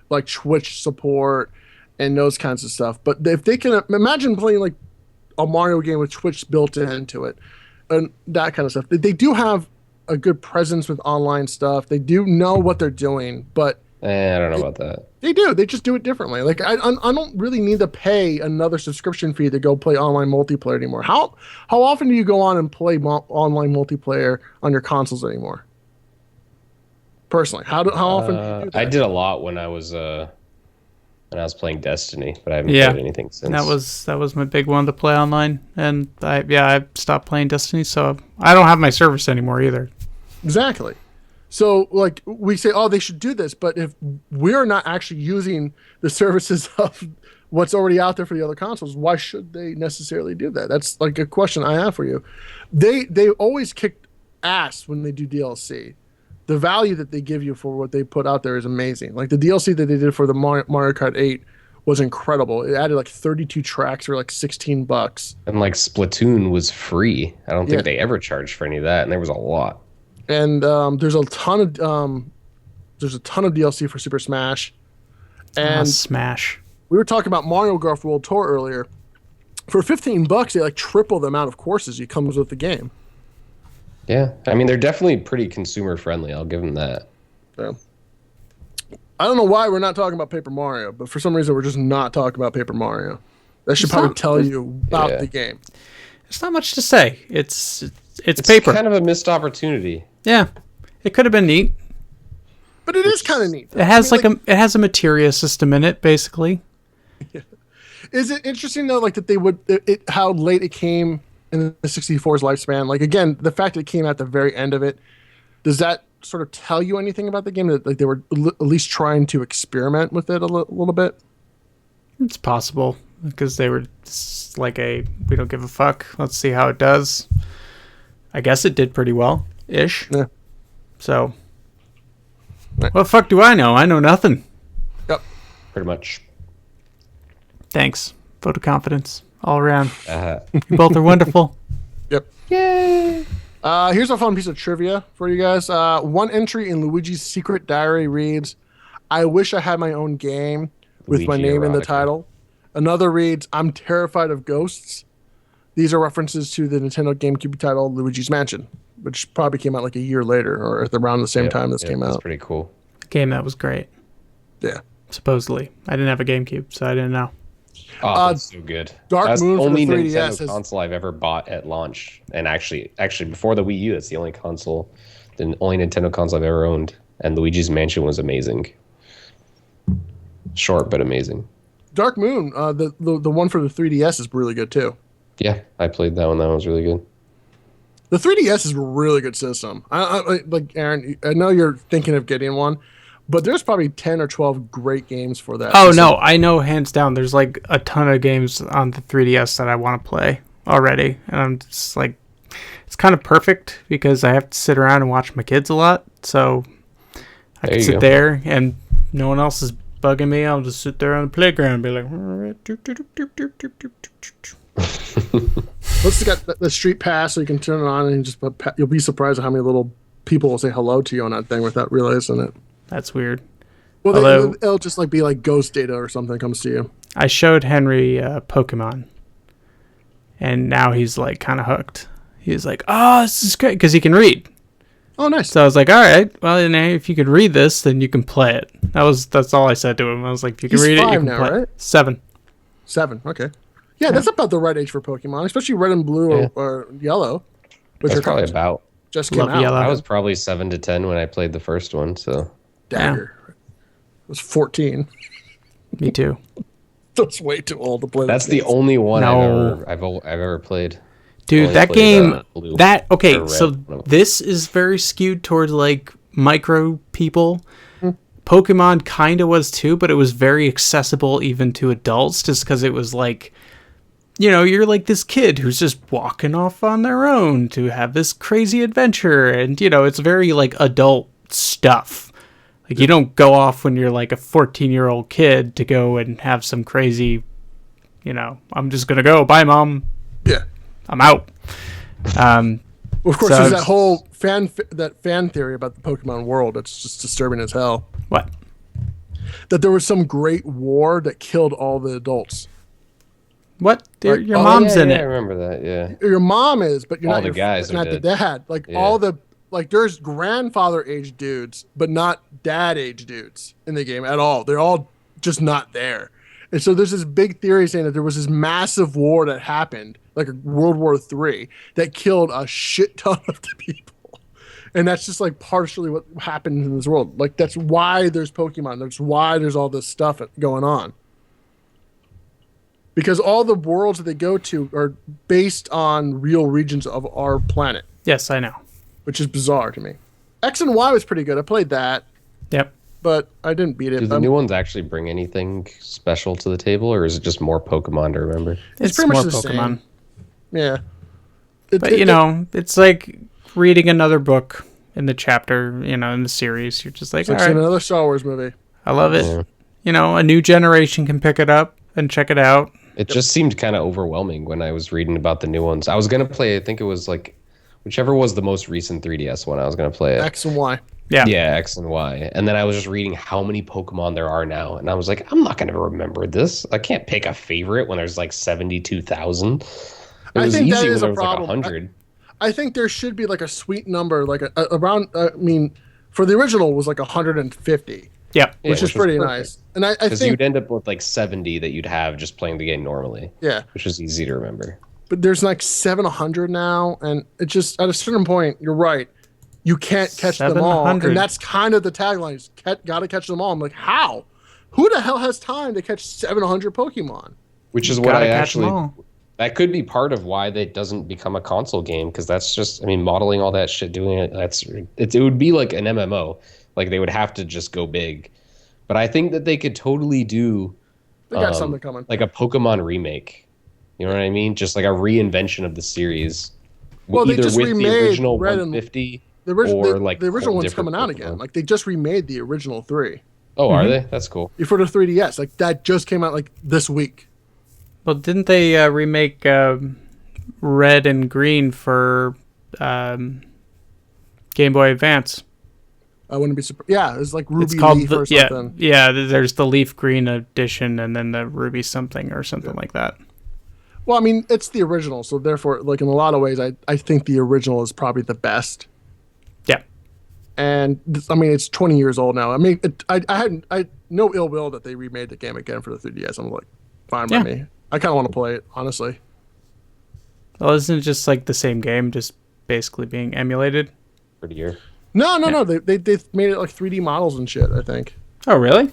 like Twitch support and those kinds of stuff. But if they can imagine playing like a Mario game with Twitch built into it and that kind of stuff, they do have a good presence with online stuff. They do know what they're doing, but I don't know about that. they do. They just do it differently. Like I don't really need to pay another subscription fee to go play online multiplayer anymore. How often do you go on and play online multiplayer on your consoles anymore? Personally, how often do you do that? I did a lot when I was playing Destiny, but I haven't Yeah. played anything since. That was my big one to play online, and I stopped playing Destiny, so I don't have my service anymore either. Exactly. So, like, we say, oh, they should do this, but if we're not actually using the services of what's already out there for the other consoles, why should they necessarily do that? That's like a question I have for you. They always kick ass when they do DLC. The value that they give you for what they put out there is amazing. Like the DLC that they did for the Mario Kart 8 was incredible. It added like 32 tracks for like $16. And like Splatoon was free. I don't think they ever charged for any of that, and there was a lot. And there's a ton of DLC for Super Smash. And Smash. we were talking about Mario Golf World Tour earlier. For $15, they like triple the amount of courses it comes with the game. Yeah, I mean they're definitely pretty consumer friendly. I'll give them that. So, I don't know why we're not talking about Paper Mario, but for some reason we're just not talking about Paper Mario. That should probably tell you about the game. It's not much to say. It's paper. Kind of a missed opportunity. Yeah, it could have been neat. But it is kind of neat. It has it has a materia system in it, basically. Yeah. Is it interesting though, like that they would how late it came in the 64's lifespan? Like again, the fact that it came at the very end of it, does that sort of tell you anything about the game? That like they were at least trying to experiment with it a little bit. It's possible because they were like we don't give a fuck. Let's see how it does. I guess it did pretty well, ish. Yeah. So, what the fuck do I know? I know nothing. Yep. Pretty much. Thanks. Vote of confidence all around. You both are wonderful. Yep. Yay. Here's a fun piece of trivia for you guys. One entry in Luigi's Secret Diary reads, "I wish I had my own game with my name in the title." Another reads, "I'm terrified of ghosts." These are references to the Nintendo GameCube title Luigi's Mansion, which probably came out like a year later or at around the same time this came out. That's pretty cool. Game that was great. Yeah. Supposedly. I didn't have a GameCube, so I didn't know. Oh, that's so good. Dark That's Moon the for the only 3DS Nintendo console I've ever bought at launch, and actually before the Wii U, that's the only Nintendo console I've ever owned. And Luigi's Mansion was amazing. Short but amazing. Dark Moon, the one for the 3DS is really good too. Yeah, I played that one. That one was really good. The 3DS is a really good system. I like Aaron. I know you're thinking of getting one, but there's probably 10 or 12 great games for that. Oh, system. no. I know hands down there's like a ton of games on the 3DS that I want to play already. And I'm just like, it's kind of perfect because I have to sit around and watch my kids a lot. So I can sit there and no one else is bugging me. I'll just sit there on the playground and be like, Plus, it's got the Street Pass, so you can turn it on and just you'll be surprised at how many little people will say hello to you on that thing without realizing it. That's weird. Well, it'll just like be like ghost data or something comes to you. I showed Henry Pokemon, and now he's like kind of hooked. He's like, "Oh, this is great," because he can read. Oh, nice. So I was like, "All right, well, if you could read this, then you can play it." That's all I said to him. I was like, "If you can read it, you can now, play right? it." 7. 7. Okay. Yeah, that's about the right age for Pokemon, especially red and blue or yellow. Which That's probably about. Just came out. Yellow. I was probably 7 to 10 when I played the first one. So Dagger. It was 14. Me too. That's way too old to play. That's those the games. only one No. I've ever played. Dude, Only that played, game, Blue okay, or Red, so one of them. this is very skewed towards like micro people. Pokemon kind of was too, but it was very accessible even to adults just because it was like, you're like this kid who's just walking off on their own to have this crazy adventure. And, it's very like adult stuff. Like you don't go off when you're like a 14-year-old kid to go and have some crazy, I'm just going to go. Bye, Mom. Yeah. I'm out. Of course, So there's it's- that whole fan theory about the Pokemon world. That's just disturbing as hell. What? That there was some great war that killed all the adults. What? Like, Your oh, mom's in I it. remember that. Yeah. Your mom is, but you're All not the your, guys are not the dead. dad. Like Yeah. all the there's grandfather age dudes, but not dad age dudes in the game at all. They're all just not there. And so there's this big theory saying that there was this massive war that happened, like a World War III, that killed a shit ton of the people. And that's just like partially what happened in this world. Like that's why there's Pokemon. That's why there's all this stuff going on. Because all the worlds that they go to are based on real regions of our planet, Yes, I know. which is bizarre to me. X and Y was pretty good. I played that, Yep. but I didn't beat it. Do the new ones actually bring anything special to the table, or is it just more Pokemon to remember? It's pretty much more the Pokemon. same. Yeah. But, it's like reading another book in the chapter, in the series. You're just like, It's like all seeing right, another Star Wars movie. I love it. Yeah. A new generation can pick it up and check it out. It just seemed kind of overwhelming when I was reading about the new ones. I was going to play, I think it was like, whichever was the most recent 3DS one, I was going to play it. X and Y. Yeah. Yeah, X and Y. And then I was just reading how many Pokemon there are now. And I was like, I'm not going to remember this. I can't pick a favorite when there's like 72,000. It I was think that easy when is there a was like problem. 100. I think there should be like a sweet number, like around. I mean, for the original was like 150, Yep. Yeah, which is pretty perfect. nice. And I Because think you'd end up with like 70 that you'd have just playing the game normally, yeah, which was easy to remember. but there's like 700 now, and it just at a certain point, you're right. You can't catch them all, 700. and that's kind of the tagline: is gotta catch them all. I'm like, how? Who the hell has time to catch 700 Pokemon? Which is what Gotta I catch 'em actually. all. That could be part of why that doesn't become a console game, because that's just, I mean, modeling all that shit, doing it, it would be like an MMO. Like they would have to just go big. But I think that they could totally do They got something coming. like a Pokemon remake. You know what I mean? Just like a reinvention of the series. Well, they either just with the remade original Red and- 150 The original, or like the original whole one's different coming out Pokemon. again. Like they just remade the original 3 Oh, are they? That's cool. for the 3DS. Like that just came out like this week. Well, didn't they remake Red and Green for Game Boy Advance? I wouldn't be surprised. Yeah, it's like Ruby It's called Leaf or yeah, something. yeah. There's the Leaf Green edition, and then the Ruby something or something like that. Well, I mean, it's the original, so therefore, like in a lot of ways, I think the original is probably the best. Yeah. And I mean, it's 20 years old now. I mean, I no ill will that they remade the game again for the 3DS. I'm like, fine by Yeah. me. I kind of want to play it, honestly. Well, isn't it just like the same game, just basically being emulated? Prettier. No. They made it like 3D models and shit. I think. Oh, really?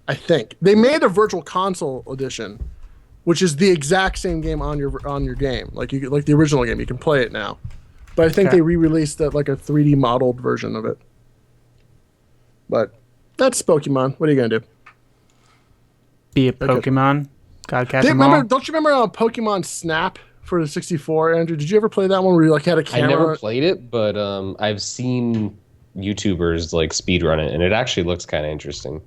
I think they made a virtual console edition, which is the exact same game on your game, like the original game. You can play it now, but I think Okay. they re-released that like a 3D modeled version of it. But that's Pokemon. What are you gonna do? Be a Pokemon. Gotta catch They them all. remember? Don't you remember Pokemon Snap for the 64? Andrew, did you ever play that one where you like had a I camera? never played it, but I've seen YouTubers like speedrun it, and it actually looks kind of interesting.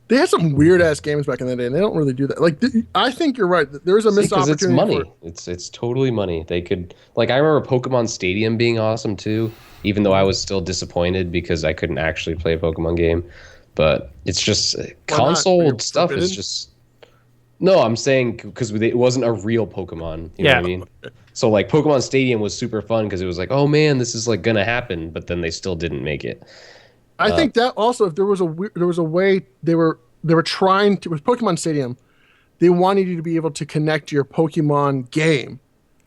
They had some weird ass games back in the day, and they don't really do that. Like, I think you're right. There is a missed Because it's opportunity. money. It's totally money. They could, like, I remember Pokemon Stadium being awesome too, even though I was still disappointed because I couldn't actually play a Pokemon game. But it's just console You're stuff is forbidden? just. No, I'm saying because it wasn't a real Pokemon. You know Yeah. what I mean? So like Pokemon Stadium was super fun because it was like, oh man, this is like gonna happen, but then they still didn't make it. I think that also, if there was a way they were trying to with Pokemon Stadium, they wanted you to be able to connect your Pokemon game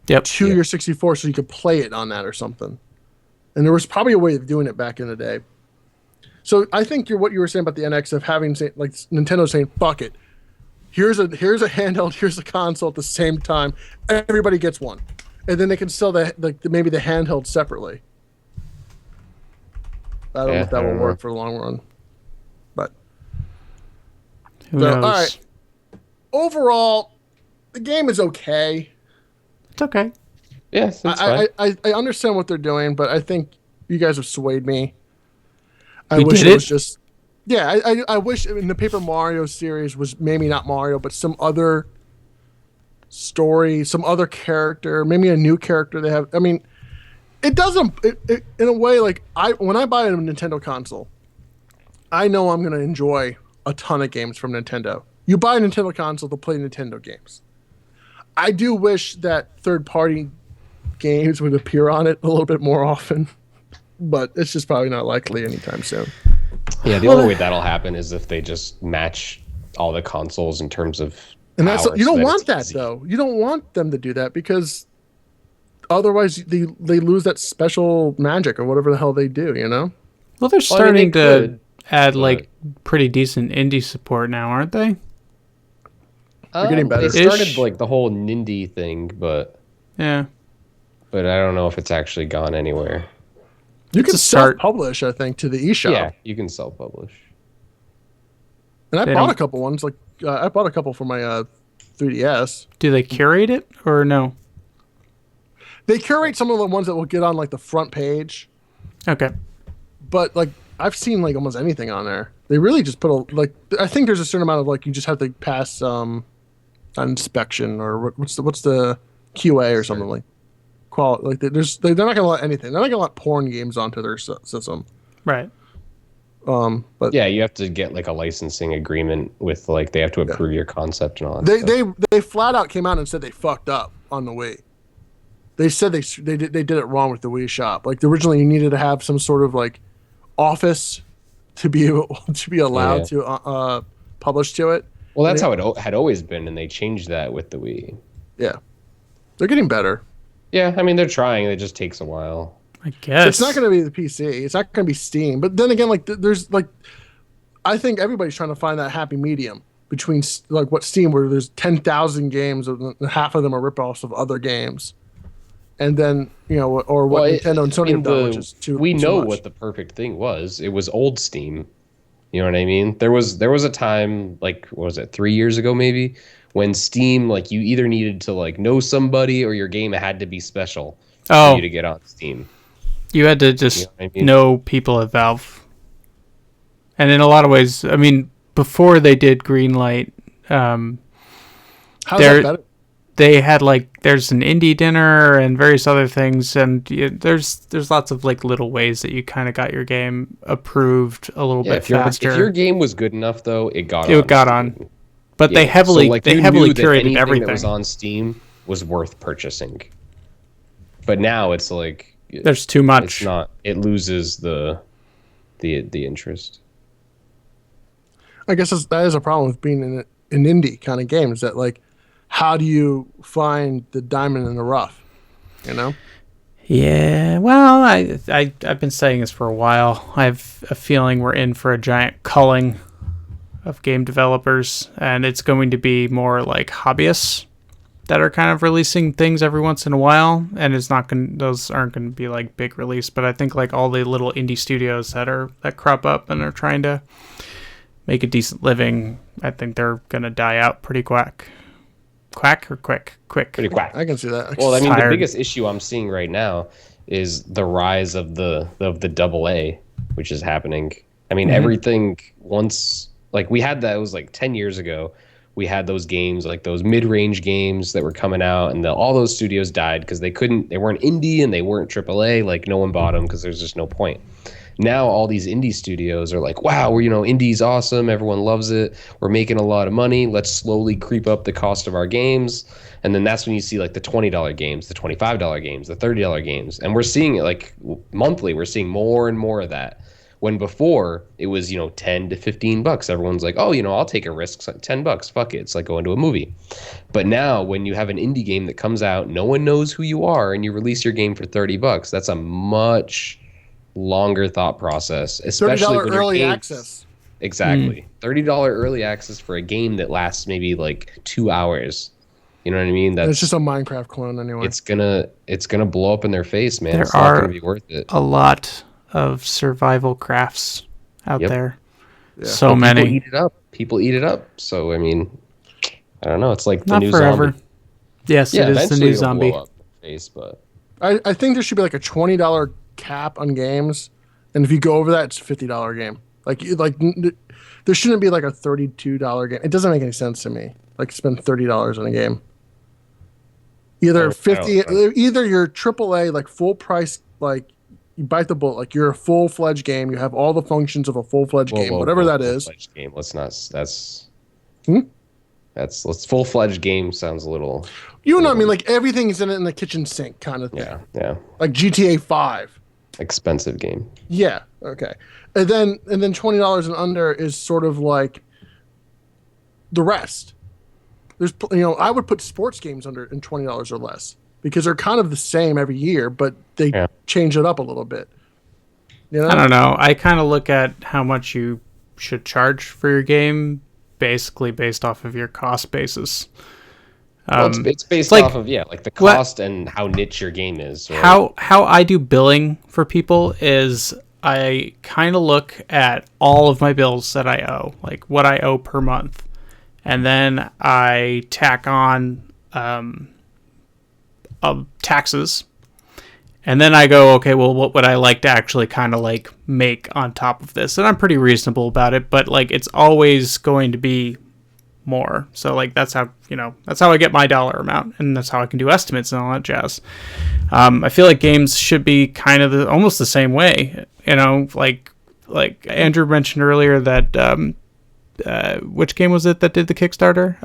Yep. to your 64 so you could play it on that or something. And there was probably a way of doing it back in the day. So I think what you were saying about the NX of having like Nintendo saying, "Fuck it, here's a handheld, here's a console at the same time. Everybody gets one, and then they can sell maybe the handheld separately. I don't know if that will work for the long run, but Who knows? all right. Overall, the game is okay. It's okay. Yes, it's fine. I understand what they're doing, but I think you guys have swayed me. I We wish did it it? was just. Yeah, I wish in the Paper Mario series was maybe not Mario, but some other story, some other character, maybe a new character they have. I mean, it doesn't. In a way, like when I buy a Nintendo console, I know I'm going to enjoy a ton of games from Nintendo. You buy a Nintendo console to play Nintendo games. I do wish that third-party games would appear on it a little bit more often, but it's just probably not likely anytime soon. Yeah, the only way that'll happen is if they just match all the consoles in terms of. And that's power you so don't that want it's that easy. though. You don't want them to do that because otherwise they lose that special magic or whatever the hell they do. You know? Well, they're Well, I mean, starting they to could, add but- like pretty decent indie support now, aren't they? They're getting better. They started Ish. like the whole Nindy thing, but Yeah. I don't know if it's actually gone anywhere. You It's can a start. self-publish, I think, to the eShop. Yeah, you can self-publish. And I They bought don't- a couple ones. Like I bought a couple for my 3DS. Do they curate it or no? They curate some of the ones that will get on like the front page, Okay. but like I've seen like almost anything on there. They really just put a I think there's a certain amount of like you just have to pass an inspection or what's the QA or something like quality. Like they're not gonna let anything. They're not gonna let porn games onto their system. Right. But Yeah, you have to get like a licensing agreement with like they have to approve your concept and all that. stuff. they flat out came out and said they fucked up on the Wii. They said they did it wrong with the Wii shop. Like originally you needed to have some sort of like office to be allowed to publish to it. Well, that's how it had always been, and they changed that with the Wii. Yeah, they're getting better. Yeah, I mean they're trying. It just takes a while. I guess. It's not going to be the PC. It's not going to be Steam. But then again, like there's like, I think everybody's trying to find that happy medium between like what Steam, where there's 10,000 games, and half of them are ripoffs of other games, and then or what Nintendo and Sony have done, which is too. We too know much. what the perfect thing was. It was old Steam. You know what I mean? There was a time, like what was it, 3 years ago maybe, when Steam, like you either needed to like know somebody or your game had to be special for you to get on Steam. You had to just You know what I mean? know people at Valve. And in a lot of ways, I mean, before they did Greenlight, How's there- that better? they had like there's an indie dinner and various other things, and there's lots of like little ways that you kind of got your game approved a little bit If faster. your game was good enough, though, it got It on. got Steam. on. But Yeah, they heavily so, like, they you heavily knew that curated anything everything. that was on Steam was worth purchasing. But now it's like There's too much. it's not. It loses the interest. I guess that is a problem with being in an indie kind of game. Is that like, how do you find the diamond in the rough? You know. Yeah, well, I've been saying this for a while. I have a feeling we're in for a giant culling of game developers, and it's going to be more like hobbyists that are kind of releasing things every once in a while, and those aren't going to be like big release, but I think like all the little indie studios that crop up and are trying to make a decent living, I think they're going to die out pretty quick. Quick. Pretty quick. I can see that. Well, I mean, Tired. the biggest issue I'm seeing right now is the rise of the double A, which is happening. I mean, everything once, like we had that, it was like 10 years ago. We had those games, like those mid-range games that were coming out, and all those studios died because they weren't indie and they weren't AAA. Like no one bought them because there's just no point. Now all these indie studios are like, wow, indie's awesome. Everyone loves it. We're making a lot of money. Let's slowly creep up the cost of our games. And then that's when you see like the $20 games, the $25 games, the $30 games. And we're seeing it like monthly. We're seeing more and more of that. When before it was, $10 to $15. Everyone's like, oh, I'll take a risk. It's like $10. Fuck it. It's like going to a movie. But now when you have an indie game that comes out, no one knows who you are, and you release your game for $30, that's a much longer thought process, especially $30 when your early game- access. Exactly. $30 early access for a game that lasts maybe like 2 hours. You know what I mean? It's just a Minecraft clone anyway. It's gonna blow up in their face, man. There It's not gonna are be worth it. a lot of survival crafts out Yep. there. Yeah. So People many. eat it up. People eat it up. So I mean, I don't know. It's like the Not new forever. zombie. Yes, Yeah, it is the eventually new it'll zombie. blow up in their face, but I think there should be like a $20 cap on games, and if you go over that, it's a $50 game. There shouldn't be like a $32 game. It doesn't make any sense to me. Like spend $30 on a game. Either either you're AAA like full price, like you bite the bullet, like you're a full fledged game. You have all the functions of a full fledged game, whatever that is. Full-fledged game. Let's not. Hmm? Let's full-fledged game sounds a little. You know what I mean? Like everything's in it in the kitchen sink kind of thing. Yeah. Like GTA 5. Expensive game. Yeah. Okay. And then $20 and under is sort of like the rest. There's I would put sports games under in $20 or less because they're kind of the same every year, but they change it up a little bit. You know? I don't know. I kind of look at how much you should charge for your game basically based off of your cost basis. Well, it's based like- off of like the cost and how niche your game is. Right? How I do billing for people is I kind of look at all of my bills that I owe, like what I owe per month. And then I tack on taxes. And then I go, okay, well, what would I like to actually kind of like make on top of this? And I'm pretty reasonable about it, but like it's always going to be more. So like that's how I get my dollar amount, and that's how I can do estimates and all that jazz. I feel like games should be kind of almost the same way. Like Andrew mentioned earlier that which game was it that did the Kickstarter?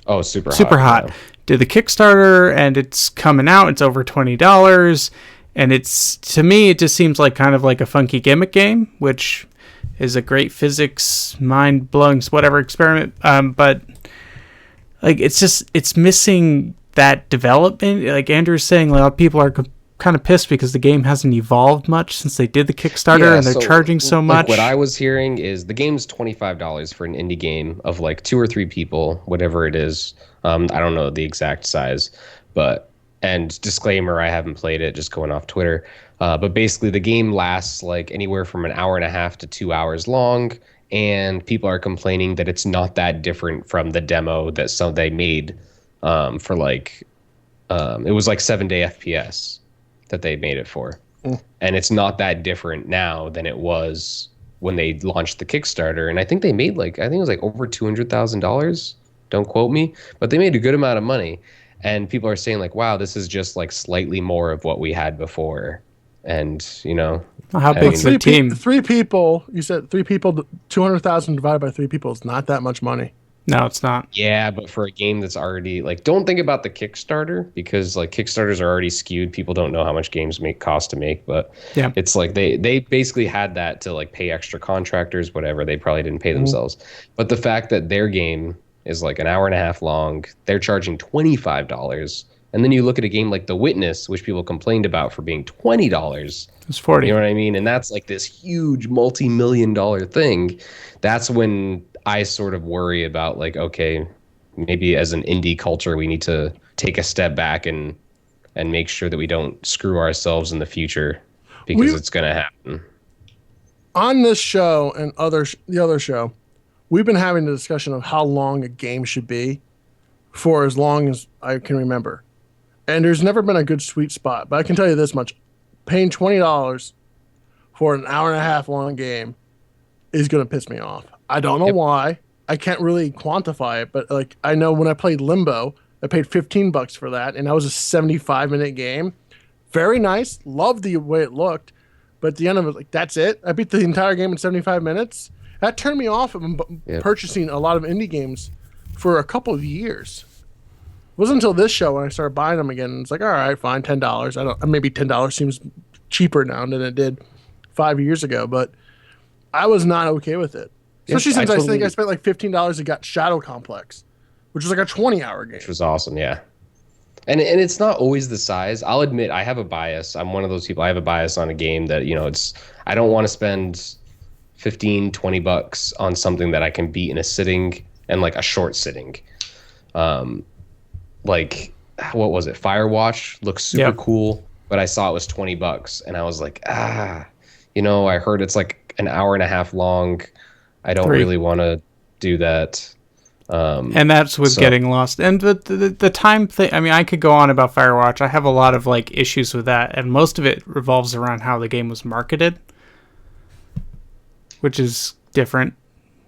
Oh, Super Hot. Yeah. Did the Kickstarter, and it's coming out. It's over $20, and it's, to me, it just seems like kind of like a funky gimmick game, which is a great physics, mind-blowing, whatever experiment. But like it's missing that development. Like Andrew's saying, a lot of people are kind of pissed because the game hasn't evolved much since they did the Kickstarter, and they're charging so much. What I was hearing is the game's $25 for an indie game of like 2 or 3 people, whatever it is. I don't know the exact size, and disclaimer, I haven't played it, just going off Twitter. But basically the game lasts like anywhere from an hour and a half to 2 hours long, and people are complaining that it's not that different from the demo that they made for like it was like 7-day FPS that they made it for. And it's not that different now than it was when they launched the Kickstarter. And I think they made it was like over $200,000. Don't quote me, but they made a good amount of money. And people are saying like, wow, this is just like slightly more of what we had before. And, how big's the team? 3 people, you said 3 people, 200,000 divided by 3 people is not that much money. No, it's not. Yeah, but for a game that's already like, don't think about the Kickstarter, because like Kickstarters are already skewed. People don't know how much games cost to make, but yeah, it's like they basically had that to like pay extra contractors, whatever. They probably didn't pay themselves. But the fact that their game is like an hour and a half long, they're charging $25. And then you look at a game like The Witness, which people complained about for being $20. It's $40. You know what I mean? And that's like this huge multi-million-dollar thing. That's when I sort of worry about like, okay, maybe as an indie culture, we need to take a step back and make sure that we don't screw ourselves in the future, because it's going to happen. On this show and the other show, we've been having a discussion of how long a game should be for as long as I can remember. And there's never been a good sweet spot. But I can tell you this much. Paying $20 for an hour and a half long game is going to piss me off. I don't know why. I can't really quantify it. But like I know when I played Limbo, I paid $15 for that. And that was a 75-minute game. Very nice. Loved the way it looked. But at the end of it, like, that's it? I beat the entire game in 75 minutes? That turned me off of purchasing a lot of indie games for a couple of years. It wasn't until this show when I started buying them again. It's like, all right, fine, $10. Maybe $10 seems cheaper now than it did 5 years ago, but I was not okay with it. Especially since I think I spent like $15 and got Shadow Complex, which was like a 20-hour game. Which was awesome, yeah. And it's not always the size. I'll admit I have a bias. I'm one of those people. I have a bias on a game that, I don't want to spend $15-20 on something that I can beat in a sitting and like a short sitting. Like what was it? Firewatch looks super cool, but I saw it was $20 and I was like, I heard it's like an hour and a half long. I don't really want to do that. And that's with getting lost. And the time thing, I mean, I could go on about Firewatch. I have a lot of like issues with that, and most of it revolves around how the game was marketed, which is different.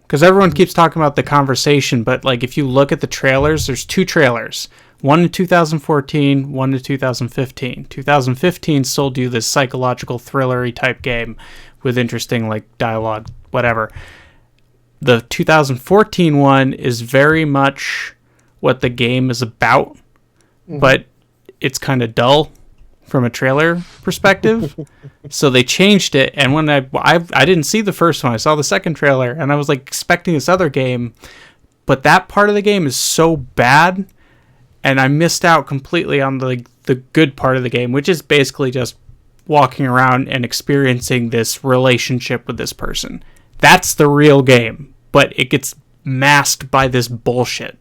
Because everyone keeps talking about the conversation, but like if you look at the trailers, there's 2 trailers. One in 2014, one in 2015. 2015 sold you this psychological thrillery type game with interesting like dialogue, whatever. The 2014 one is very much what the game is about, but it's kind of dull from a trailer perspective. So they changed it, and when I didn't see the first one, I saw the second trailer, and I was like expecting this other game, but that part of the game is so bad, and I missed out completely on the good part of the game, which is basically just walking around and experiencing this relationship with this person. That's the real game, but it gets masked by this bullshit.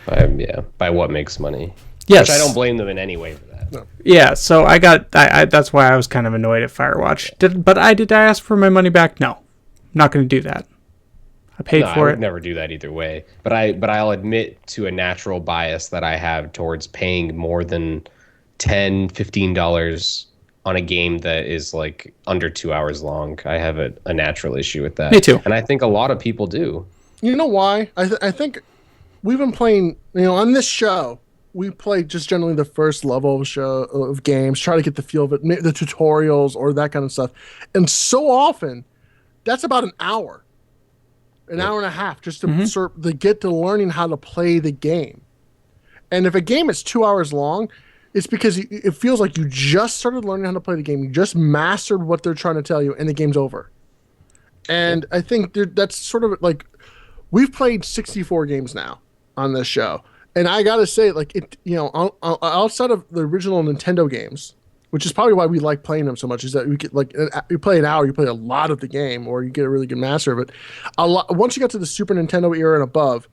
By what makes money. Yes. Which I don't blame them in any way for that. No. Yeah, so I that's why I was kind of annoyed at Firewatch. Did I ask for my money back? No. I'm not going to do that. I paid for I it. would never do that either way. But I'll admit to a natural bias that I have towards paying more than $10-15 on a game that is like under 2 hours long. I have a natural issue with that. Me too. And I think a lot of people do. You know why? I think we've been playing, on this show, we play just generally the first level of games, try to get the feel of it, the tutorials or that kind of stuff. And so often, that's about an hour and a half just to get to learning how to play the game. And if a game is 2 hours long, it's because it feels like you just started learning how to play the game. You just mastered what they're trying to tell you, and the game's over. And I think that's sort of like, we've played 64 games now on this show. And I got to say, like, outside of the original Nintendo games, which is probably why we like playing them so much, is that we get like, you play an hour, you play a lot of the game, or you get a really good master of it. Once you get to the Super Nintendo era and above,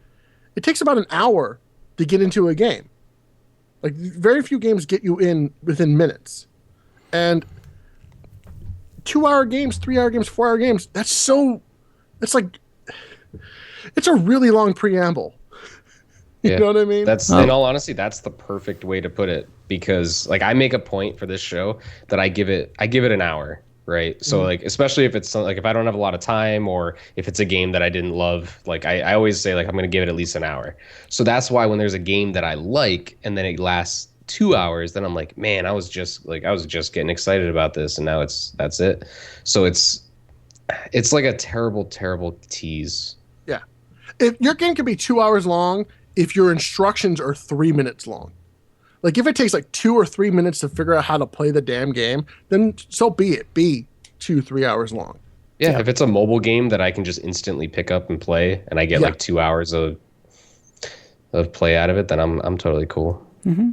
it takes about an hour to get into a game. Like, very few games get you in within minutes. And 2 hour games, 3 hour games, 4 hour games, it's a really long preamble. You know what I mean? In all honesty, that's the perfect way to put it, because like I make a point for this show that I give it an hour, right? So like, especially if it's like, if I don't have a lot of time, or if it's a game that I didn't love, like I always say like, I'm going to give it at least an hour. So that's why when there's a game that I like and then it lasts 2 hours, then I'm like, man, I was just getting excited about this, and now that's it. So it's like a terrible, terrible tease. Yeah. If your game can be 2 hours long, if your instructions are 3 minutes long. Like, if it takes like 2 or 3 minutes to figure out how to play the damn game, then so be it. Be 2-3 hours long. Yeah, if it's a mobile game that I can just instantly pick up and play, and I get like 2 hours of play out of it, then I'm totally cool. Mm-hmm.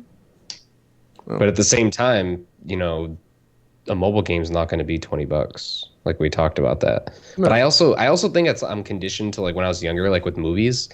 But at the same time, a mobile game is not going to be $20. Like, we talked about that. No. But I also think I'm conditioned to, like, when I was younger, like with movies.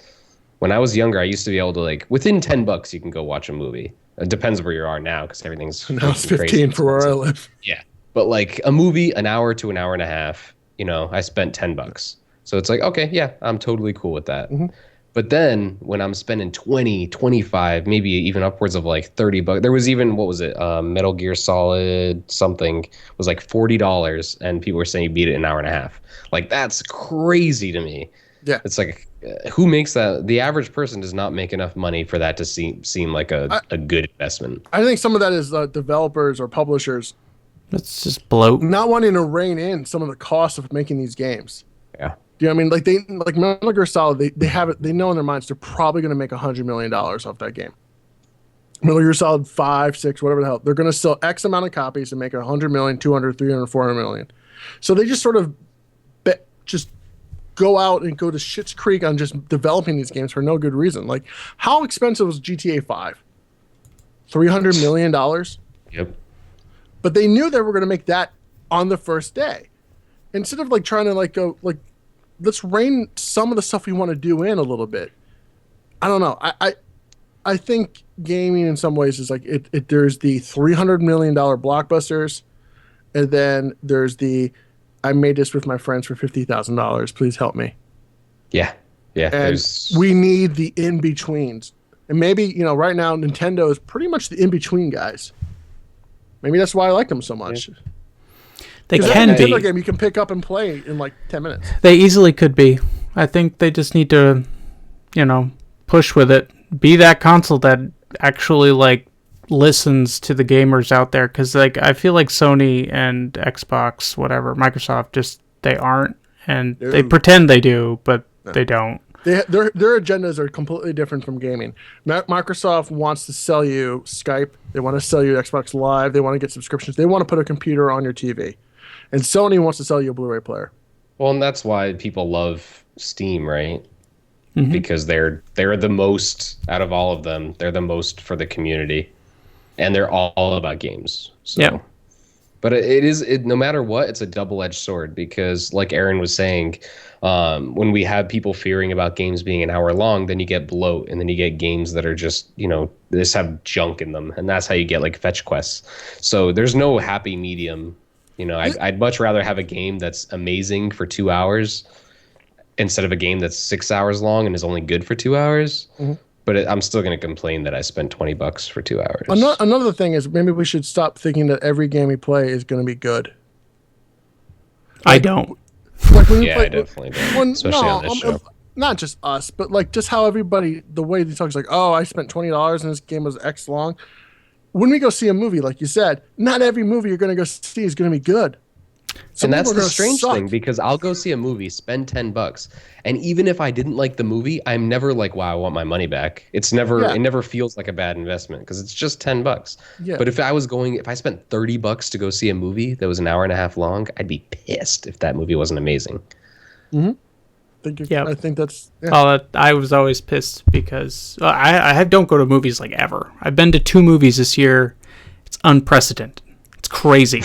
When I was younger, I used to be able to, like, within $10 you can go watch a movie. It depends where you are now, because everything's now it's 15 for where I live. Yeah, but like a movie, an hour to an hour and a half, I spent $10. So it's like, okay, yeah, I'm totally cool with that. Mm-hmm. But then when I'm spending 20, 25, maybe even upwards of like $30, there was even, what was it? Metal Gear Solid something was like $40, and people were saying you beat it in an hour and a half. Like, that's crazy to me. Yeah, it's like, who makes that? The average person does not make enough money for that to seem like a good investment. I think some of that is developers or publishers. It's just bloat. Not wanting to rein in some of the costs of making these games. Yeah. Do you know what I mean? Like Metal Gear Solid, they have it. They know in their minds they're probably going to make $100 million off that game. Metal Gear Solid 5, 6, whatever the hell. They're going to sell X amount of copies and make 100 million, 200, 300, 400 million. So they just sort of just go out and go to Schitt's Creek on just developing these games for no good reason. Like, how expensive was GTA 5? $300 million? Yep. But they knew they were going to make that on the first day. Instead of like trying to like go like let's rein some of the stuff we want to do in a little bit. I don't know. I think gaming in some ways is like there's the $300 million blockbusters, and then there's the I made this with my friends for $50,000. Please help me. Yeah. Yeah. And we need the in betweens. And maybe, right now Nintendo is pretty much the in between guys. Maybe that's why I like them so much. They 'Cause can that be. Nintendo game you can pick up and play in like 10 minutes. They easily could be. I think they just need to, push with it. Be that console that actually like listens to the gamers out there. Because like I feel like Sony and Xbox, whatever, Microsoft, just they aren't, and they pretend they do, but they don't. Their agendas are completely different from gaming. Microsoft wants to sell you Skype. They want to sell you Xbox Live. They want to get subscriptions. They want to put a computer on your TV. And Sony wants to sell you a Blu-ray player. Well, and that's why people love Steam, right? Mm-hmm. Because they're the most out of all of them. They're the most for the community, and they're all about games. So. Yeah. But it is no matter what, it's a double-edged sword because, like Aaron was saying, when we have people fearing about games being an hour long, then you get bloat, and then you get games that are just they just have junk in them, and that's how you get like fetch quests. So there's no happy medium. I'd much rather have a game that's amazing for 2 hours instead of a game that's 6 hours long and is only good for 2 hours. Mm-hmm. But I'm still going to complain that I spent $20 for 2 hours. Another thing is maybe we should stop thinking that every game we play is going to be good. I don't. Like when I definitely don't. Especially on this show. Not just us, but like just how everybody, the way they talk is like, oh, I spent $20 and this game was X long. When we go see a movie, like you said, not every movie you're going to go see is going to be good. And that's the strange thing, because I'll go see a movie, spend $10, and even if I didn't like the movie, I'm never like, wow, I want my money back. It never feels like a bad investment because it's just $10. Yeah. But if I spent $30 to go see a movie that was an hour and a half long, I'd be pissed if that movie wasn't amazing. Mm-hmm. I think that's. Yeah. Oh, I was always pissed because I don't go to movies like ever. I've been to 2 movies this year. It's unprecedented. It's crazy.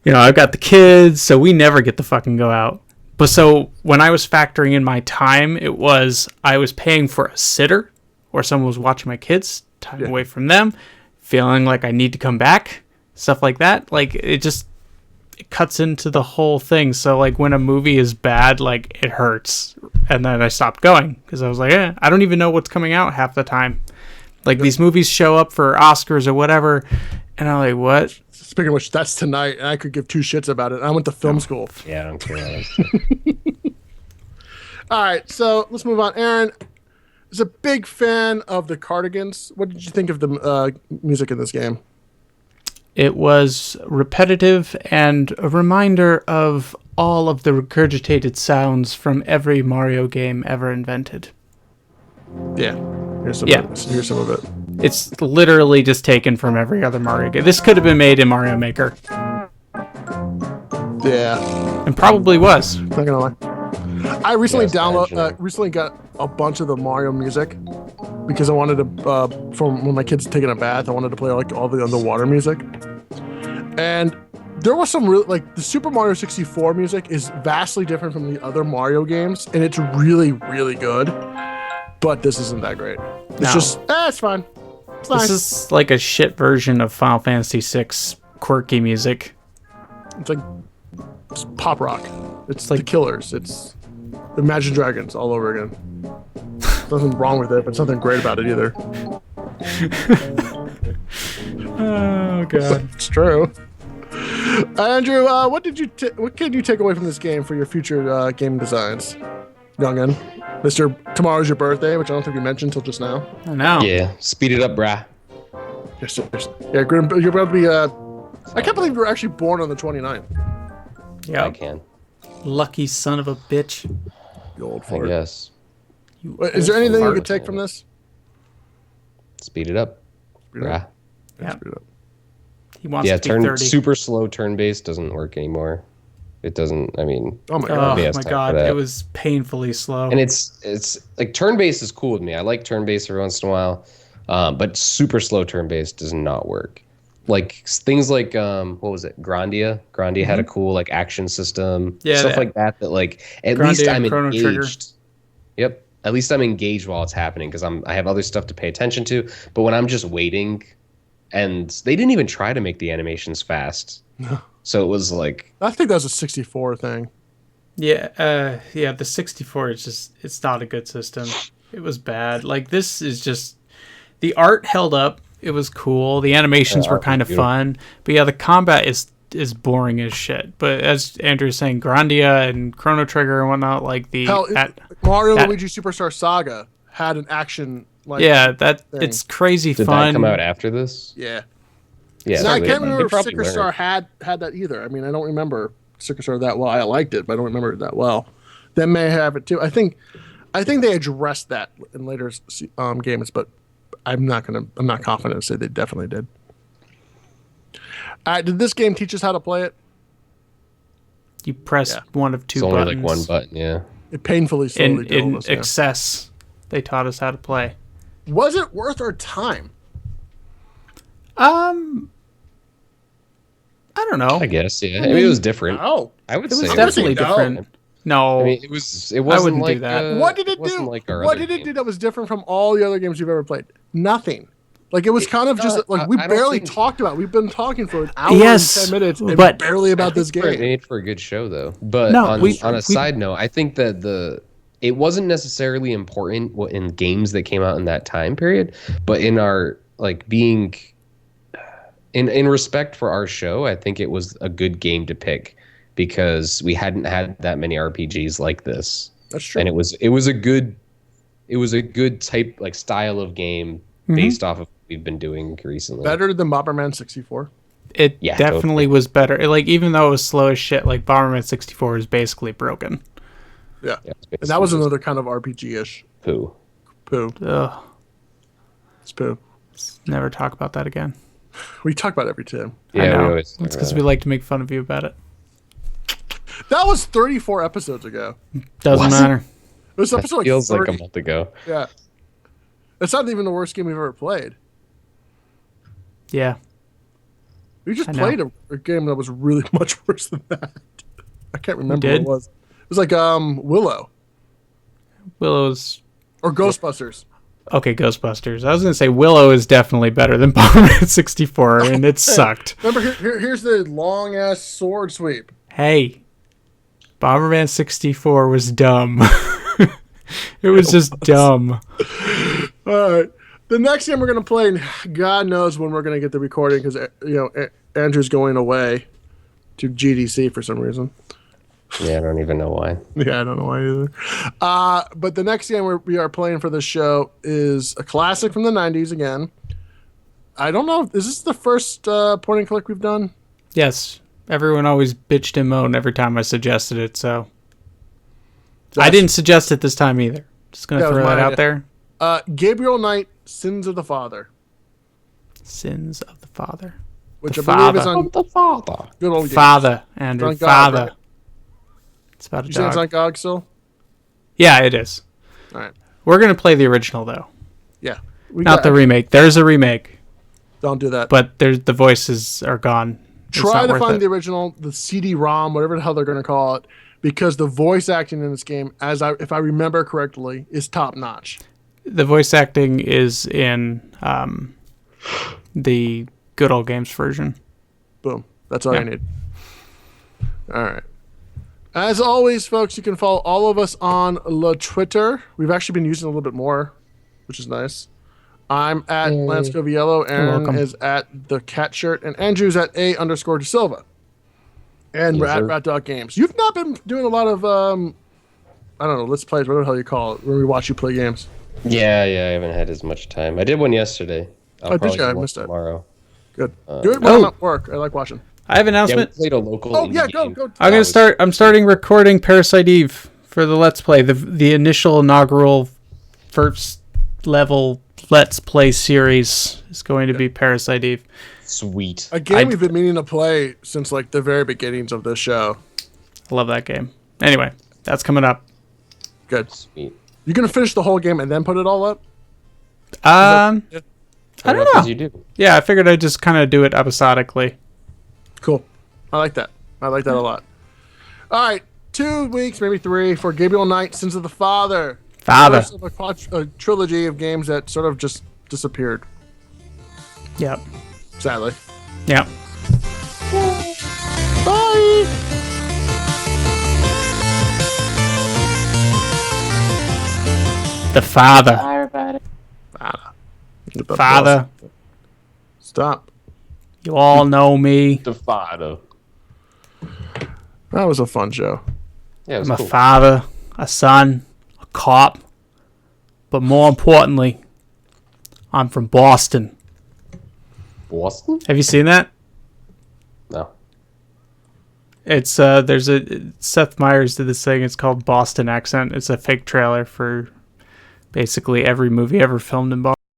I've got the kids, so we never get to fucking go out. But so when I was factoring in my time, I was paying for a sitter, or someone was watching my kids, time away from them, feeling like I need to come back, stuff like that. Like it cuts into the whole thing. So like when a movie is bad, like it hurts, and then I stopped going because I was like, I don't even know what's coming out half the time. Like these movies show up for Oscars or whatever, and I'm like, what? Speaking of which, that's tonight, and I could give 2 shits about it. I went to film school. Yeah, I don't care. All right, so let's move on. Aaron is a big fan of the Cardigans. What did you think of the music in this game? It was repetitive and a reminder of all of the regurgitated sounds from every Mario game ever invented. Yeah. Here's some of it. It's literally just taken from every other Mario game. This could have been made in Mario Maker. Yeah. And probably was. Not gonna lie. I recently recently got a bunch of the Mario music because I wanted to, from when my kids taking a bath, I wanted to play like all the underwater music. And there was some really, like the Super Mario 64 music is vastly different from the other Mario games, and it's really, really good. But this isn't that great. It's just, it's fine. It's nice. This is like a shit version of Final Fantasy VI quirky music. It's like it's pop rock. It's like the Killers. It's Imagine Dragons all over again. Nothing wrong with it, but something great about it either. Oh god, it's true. Andrew, what can you take away from this game for your future game designs, youngin? Tomorrow's your birthday, which I don't think we mentioned until just now. I know. Yeah, speed it up, brah. Yes. Yeah, you're about to be. I can't believe you were actually born on the 29th. Yeah, I can. Lucky son of a bitch. You old I fart. guess. Is there anything you could take from this? Speed it up, brah. Yeah. Speed it up. He wants to be 30. Super slow turn-based doesn't work anymore. It doesn't. I mean, oh my god, oh my god, it was painfully slow. And it's like turn-based is cool with me. I like turn-based every once in a while, but super slow turn-based does not work. like things like what was it, Grandia? Grandia had a cool like action system, Yeah, stuff that- like that. That like at Grandia least I'm and Chrono Trigger. engaged. Yep, at least I'm engaged while it's happening because I have other stuff to pay attention to. But when I'm just waiting, and they didn't even try to make the animations fast, so it was like I think that was a 64 thing. Yeah, yeah, the 64 is just, it's not a good system. It was bad. Like, this is just, the art held up. It was cool. The animations were kind of fun. But yeah, the combat is boring as shit. But as Andrew's saying, Grandia and Chrono Trigger and whatnot, like the... Hell, Mario Luigi Superstar Saga had an action, like... Yeah, that thing. it's crazy did fun. that come out after this? Yeah. Yeah, And I they- can't they remember if probably Sticker Star had that either. I mean, I don't remember Sticker Star that well. I liked it, but I don't remember it that well. They may have it too. I think they addressed that in later games, but I'm not confident to say they definitely did. Did this game teach us how to play it? You press one of two It's only buttons. like one button, yeah. It painfully slowly In told us. Yeah. excess, they taught us how to play. Was it worth our time? I don't know. I guess, yeah. I mean, it was different. Oh, I would It was say definitely no. different. No, I mean, it wasn't wouldn't do like that. what did it wasn't do? like our What other did it do games. that was different from all the other games you've ever played? Nothing. Like it was kind of just like we I don't barely think- talked about. We've been talking for an hour Yes, and 10 minutes and but- barely about this It game. made for a good show, though. But No, on a side note, I think that it wasn't necessarily important in games that came out in that time period, but in our like being in respect for our show, I think it was a good game to pick because we hadn't had that many RPGs like this, That's true. and it was a good type like style of game based off of what we've been doing recently. Better than Bomberman 64. it Yeah, definitely totally. was better. Like, even though it was slow as shit, like Bomberman 64 is basically broken. Yeah. Yeah, it's And that was basically another kind of RPG-ish. just poo. Poo. Ugh, It's poo. never talk about that again. We talk about it every time. I Yeah, we know. always. It's because we like to make fun of you about it. That was 34 episodes ago. Doesn't matter. It was episode like feels 30. like a month ago. Yeah. It's not even the worst game we've ever played. Yeah. We just I know. played a game that was really much worse than that. I can't remember what did? it was. It was like Willow Willow's or Ghostbusters. okay. Ghostbusters. I was gonna say Willow is definitely better than Bomberman 64, and it sucked. Remember, here's the long ass sword sweep. Hey, Bomberman 64 was dumb. It was just dumb. All right. The next game we're gonna play, and God knows when we're gonna get the recording because Andrew's going away to GDC for some reason. Yeah, I don't even know why. Yeah, I don't know why either. But the next game we are playing for this show is a classic from the 90s again. I don't know. Is this the first point and click we've done? Yes, everyone always bitched and moaned every time I suggested it, so I didn't suggest it this time either. Just gonna That was throw my that out idea. there. Gabriel Knight, Sins of the Father, Sins of the Father. which The I believe is Father. on The father. good old games. Father, Andrew. It's on God, Father. right? It's about a You say it's dog. on GOG still? Yeah, it is. All right. We're gonna play the original though, Yeah. not the remake. There's a remake, Don't do that. but the voices are gone. It's Try not to worth find it. the original, the CD-ROM, whatever the hell they're going to call it, because the voice acting in this game, if I remember correctly, is top notch. The voice acting is in the good old games version. Boom. That's all Yeah. I need. All right. As always, folks, you can follow all of us on Twitter. We've actually been using it a little bit more, which is nice. I'm at Lance Coviello. Aaron welcome. is at the Cat Shirt, and Andrew's at A_De Silva. And we're Yes, at sir. Rat Dog Games. You've not been doing a lot of I don't know, let's plays, whatever the hell you call it, when we watch you play games. Yeah, I haven't had as much time. I did one yesterday. I'll Oh, did probably you? I do one missed it. tomorrow. Good. Do it when I'm Oh. at work. I like watching. I have an Yeah, we announcement. played a local. Oh, indie yeah, go, game. go. I'm I'm starting recording Parasite Eve for the Let's Play. The initial inaugural first level Let's Play series is going to be Parasite Eve. Sweet. A game we've been meaning to play since like the very beginnings of this show. I love that game. Anyway, that's coming up. Good. Sweet. You gonna finish the whole game and then put it all up? Um, I don't enough know. as you do. Yeah, I figured I'd just kind of do it episodically. Cool. I like that. I like that a lot. All right. 2 weeks, maybe 3, for Gabriel Knight, Sins of the Father. Father. First of a trilogy of games that sort of just disappeared, Yep. sadly. Yep. Bye. The Father. The Father. boss. Stop. You all know me. The father. That was a fun show. Yeah, it was I'm a cool. father, a son, a cop, but more importantly, I'm from Boston. Boston? Have you seen that? No. It's Seth Meyers did this thing. It's called Boston Accent. It's a fake trailer for basically every movie ever filmed in Boston.